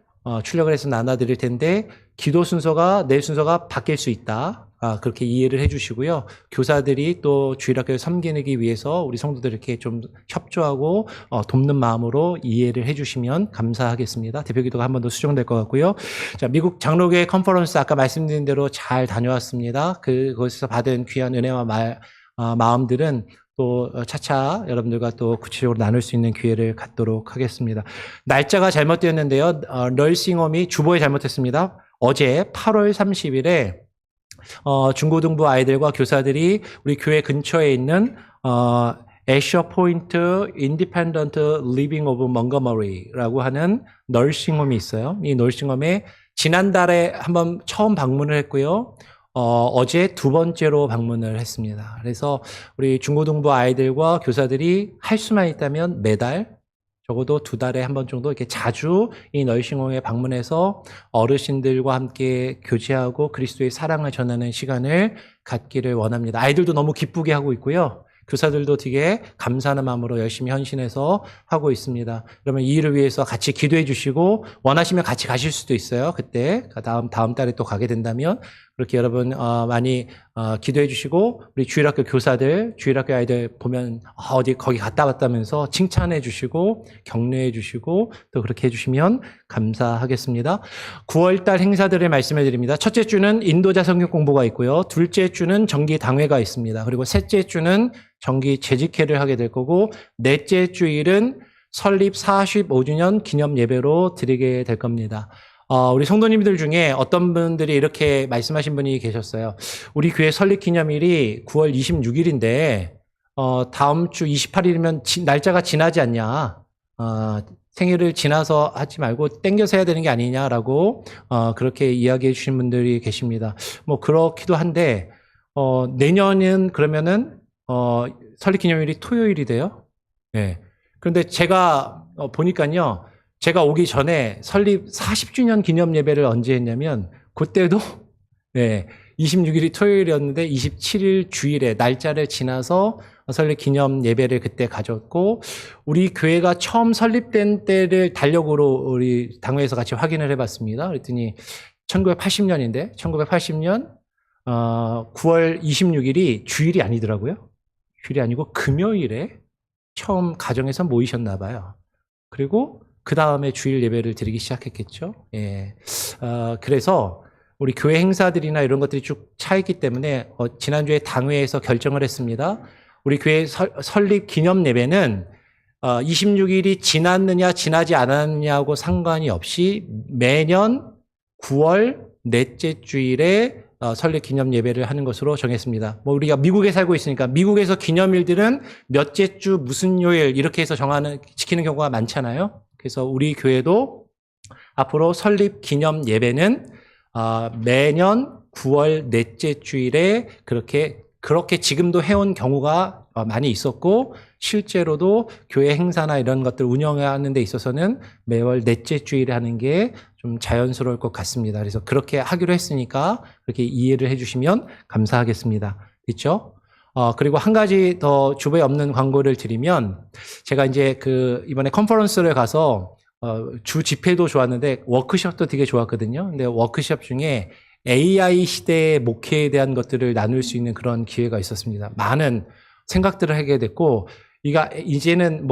출력을 해서 나눠드릴 텐데 기도 순서가 내 순서가 바뀔 수 있다. 그렇게 이해를 해주시고요. 교사들이 또 주일학교를 섬기기 위해서 우리 성도들 이렇게 좀 협조하고 돕는 마음으로 이해를 해주시면 감사하겠습니다. 대표 기도가 한 번 더 수정될 것 같고요. 자, 미국 장로교회 컨퍼런스 아까 말씀드린 대로 잘 다녀왔습니다. 그곳에서 받은 귀한 은혜와 마음들은 또 차차 여러분들과 또 구체적으로 나눌 수 있는 기회를 갖도록 하겠습니다. 날짜가 잘못되었는데요. 널싱홈이 주보에 잘못했습니다. 어제 8월 30일에 중고등부 아이들과 교사들이 우리 교회 근처에 있는 애셔 포인트 인디펜던트 리빙 오브 몽거머리라고 하는 널싱홈이 있어요. 이 널싱홈에 지난달에 한번 처음 방문을 했고요. 어제 두 번째로 방문을 했습니다. 그래서 우리 중고등부 아이들과 교사들이 할 수만 있다면 매달 적어도 2달에 한 번 정도 이렇게 자주 이 널싱홈에 방문해서 어르신들과 함께 교제하고 그리스도의 사랑을 전하는 시간을 갖기를 원합니다. 아이들도 너무 기쁘게 하고 있고요. 교사들도 되게 감사하는 마음으로 열심히 헌신해서 하고 있습니다. 그러면 이 일을 위해서 같이 기도해 주시고 원하시면 같이 가실 수도 있어요. 그때 다음 달에 또 가게 된다면 그렇게 여러분 많이 기도해 주시고 우리 주일학교 교사들, 주일학교 아이들 보면 어디 거기 갔다 왔다면서 칭찬해 주시고 격려해 주시고 또 그렇게 해 주시면 감사하겠습니다. 9월달 행사들을 말씀해 드립니다. 첫째 주는 인도자 성경 공부가 있고요. 둘째 주는 정기 당회가 있습니다. 그리고 셋째 주는 정기 재직회를 하게 될 거고 넷째 주일은 설립 45주년 기념 예배로 드리게 될 겁니다. 우리 성도님들 중에 어떤 분들이 이렇게 말씀하신 분이 계셨어요. 우리 교회 설립 기념일이 9월 26일인데 다음 주 28일이면 날짜가 지나지 않냐. 생일을 지나서 하지 말고 땡겨서 해야 되는 게 아니냐라고 그렇게 이야기해 주신 분들이 계십니다. 뭐 그렇기도 한데 내년은 그러면은 설립 기념일이 토요일이 돼요. 네. 그런데 제가 보니까요. 제가 오기 전에 설립 40주년 기념 예배를 언제 했냐면 그때도 네, 26일이 토요일이었는데 27일 주일에 날짜를 지나서 설립 기념 예배를 그때 가졌고 우리 교회가 처음 설립된 때를 달력으로 우리 당회에서 같이 확인을 해봤습니다. 그랬더니 1980년인데 1980년 9월 26일이 주일이 아니더라고요. 주일이 아니고 금요일에 처음 가정에서 모이셨나 봐요. 그리고 그 다음에 주일 예배를 드리기 시작했겠죠. 예. 그래서 우리 교회 행사들이나 이런 것들이 쭉 차있기 때문에 지난주에 당회에서 결정을 했습니다. 우리 교회 설립 기념 예배는 26일이 지났느냐 지나지 않았느냐하고 상관이 없이 매년 9월 넷째 주일에 설립 기념 예배를 하는 것으로 정했습니다. 뭐 우리가 미국에 살고 있으니까 미국에서 기념일들은 몇째 주 무슨 요일 이렇게 해서 지키는 경우가 많잖아요. 그래서 우리 교회도 앞으로 설립 기념 예배는 매년 9월 넷째 주일에 그렇게 지금도 해온 경우가 많이 있었고 실제로도 교회 행사나 이런 것들 운영하는 데 있어서는 매월 넷째 주일에 하는 게 좀 자연스러울 것 같습니다. 그래서 그렇게 하기로 했으니까 그렇게 이해를 해주시면 감사하겠습니다. 있죠? 그리고 한 가지 더 주보에 없는 광고를 드리면 제가 이제 이번에 컨퍼런스를 가서 주 집회도 좋았는데 워크숍도 되게 좋았거든요. 근데 워크숍 중에 AI 시대의 목회에 대한 것들을 나눌 수 있는 그런 기회가 있었습니다. 많은 생각들을 하게 됐고 이제는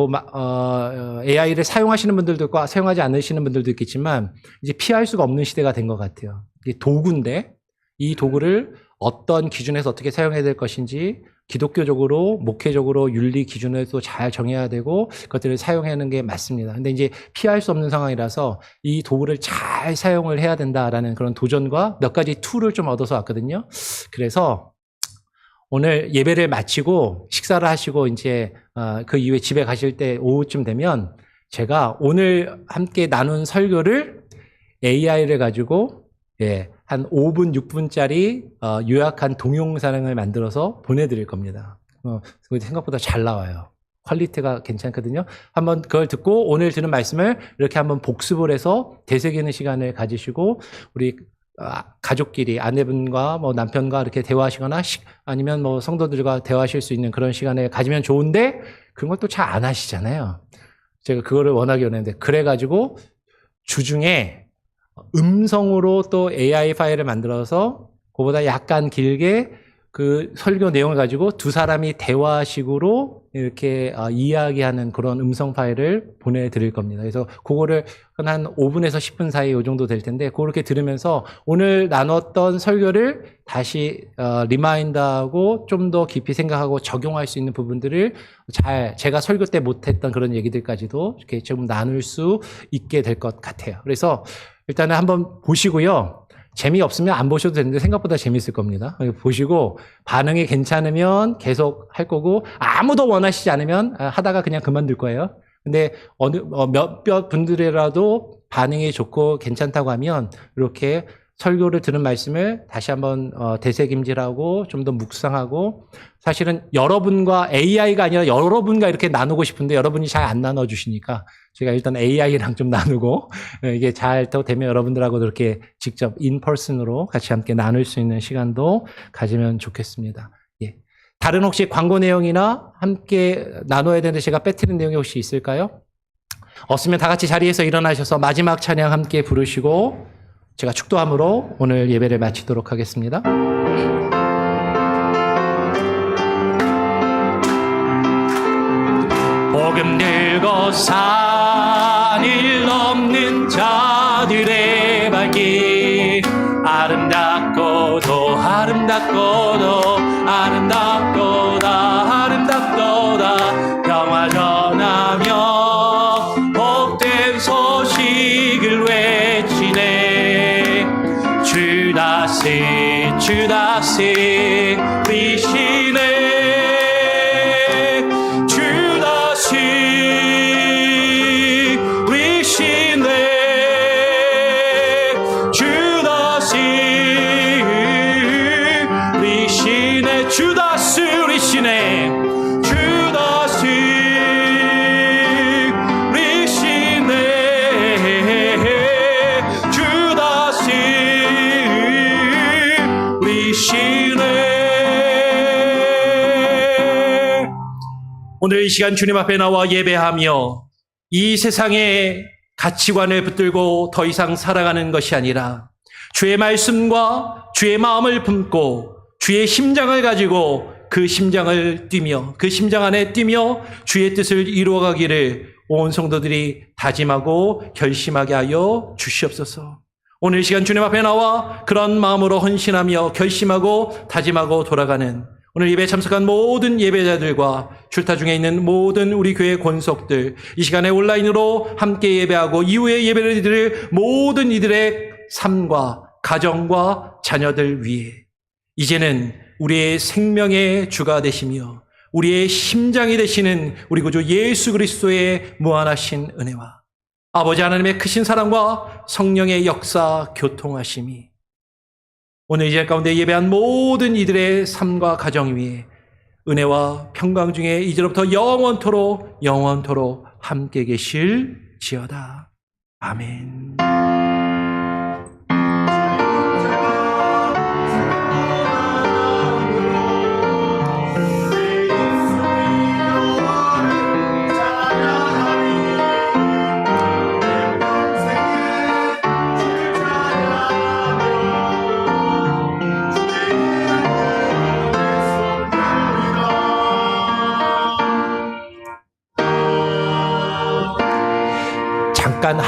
AI를 사용하시는 분들도 있고 사용하지 않으시는 분들도 있겠지만 이제 피할 수가 없는 시대가 된 것 같아요. 이게 도구인데 이 도구를 어떤 기준에서 어떻게 사용해야 될 것인지 기독교적으로 목회적으로 윤리 기준을 또 잘 정해야 되고 그것들을 사용하는 게 맞습니다. 근데 이제 피할 수 없는 상황이라서 이 도구를 잘 사용을 해야 된다라는 그런 도전과 몇 가지 툴을 좀 얻어서 왔거든요. 그래서 오늘 예배를 마치고 식사를 하시고 이제 그 이후에 집에 가실 때 오후쯤 되면 제가 오늘 함께 나눈 설교를 AI를 가지고 한 5분, 6분짜리 요약한 동영상을 만들어서 보내드릴 겁니다. 생각보다 잘 나와요. 퀄리티가 괜찮거든요. 한번 그걸 듣고 오늘 들은 말씀을 이렇게 한번 복습을 해서 되새기는 시간을 가지시고 우리 가족끼리 아내분과 남편과 이렇게 대화하시거나 아니면 성도들과 대화하실 수 있는 그런 시간을 가지면 좋은데 그런 것도 잘 안 하시잖아요. 제가 그거를 워낙에 원했는데 그래가지고 주중에 음성으로 또 AI 파일을 만들어서 그보다 약간 길게 그 설교 내용을 가지고 두 사람이 대화식으로 이렇게 이야기하는 그런 음성 파일을 보내드릴 겁니다. 그래서 그거를 한 5분에서 10분 사이 이 정도 될 텐데 그렇게 들으면서 오늘 나눴던 설교를 다시 리마인드하고 좀 더 깊이 생각하고 적용할 수 있는 부분들을 잘 제가 설교 때 못했던 그런 얘기들까지도 이렇게 좀 나눌 수 있게 될 것 같아요. 그래서 일단은 한번 보시고요. 재미없으면 안 보셔도 되는데 생각보다 재밌을 겁니다. 보시고 반응이 괜찮으면 계속 할 거고 아무도 원하시지 않으면 하다가 그냥 그만둘 거예요. 근데 몇몇 분들이라도 반응이 좋고 괜찮다고 하면 이렇게 설교를 들은 말씀을 다시 한번 되새김질하고 좀 더 묵상하고 사실은 여러분과 AI가 아니라 여러분과 이렇게 나누고 싶은데 여러분이 잘 안 나눠주시니까 제가 일단 AI랑 좀 나누고 이게 잘 되면 여러분들하고도 이렇게 직접 인퍼슨으로 같이 함께 나눌 수 있는 시간도 가지면 좋겠습니다. 예. 다른 혹시 광고 내용이나 함께 나눠야 되는데 제가 빼뜨린 내용이 혹시 있을까요? 없으면 다 같이 자리에서 일어나셔서 마지막 찬양 함께 부르시고 제가 축도함으로 오늘 예배를 마치도록 하겠습니다. 복음 들고 산을 넘는 자들의 발길 아름답고도 아름답고도 아름답도다 아름답도다 평화 전하며 복된 소식을 외치네 주다시 우리시네 주다시 우리시네 주다시 우리시네 주다시 우리시네 주다시 우리시네 주다시 우리시네. 오늘 이 시간 주님 앞에 나와 예배하며 이 세상의 가치관을 붙들고 더 이상 살아가는 것이 아니라 주의 말씀과 주의 마음을 품고 주의 심장을 가지고 그 심장을 뛰며 그 심장 안에 뛰며 주의 뜻을 이루어가기를 온 성도들이 다짐하고 결심하게 하여 주시옵소서. 오늘 이 시간 주님 앞에 나와 그런 마음으로 헌신하며 결심하고 다짐하고 돌아가는 오늘 예배에 참석한 모든 예배자들과 출타 중에 있는 모든 우리 교회 권속들, 이 시간에 온라인으로 함께 예배하고 이후에 예배를 드릴 모든 이들의 삶과 가정과 자녀들 위해 이제는 우리의 생명의 주가 되시며 우리의 심장이 되시는 우리 구주 예수 그리스도의 무한하신 은혜와 아버지 하나님의 크신 사랑과 성령의 역사 교통하심이 오늘 이 자리 가운데 예배한 모든 이들의 삶과 가정 위에 은혜와 평강 중에 이제로부터 영원토록 함께 계실지어다. 아멘. 잠깐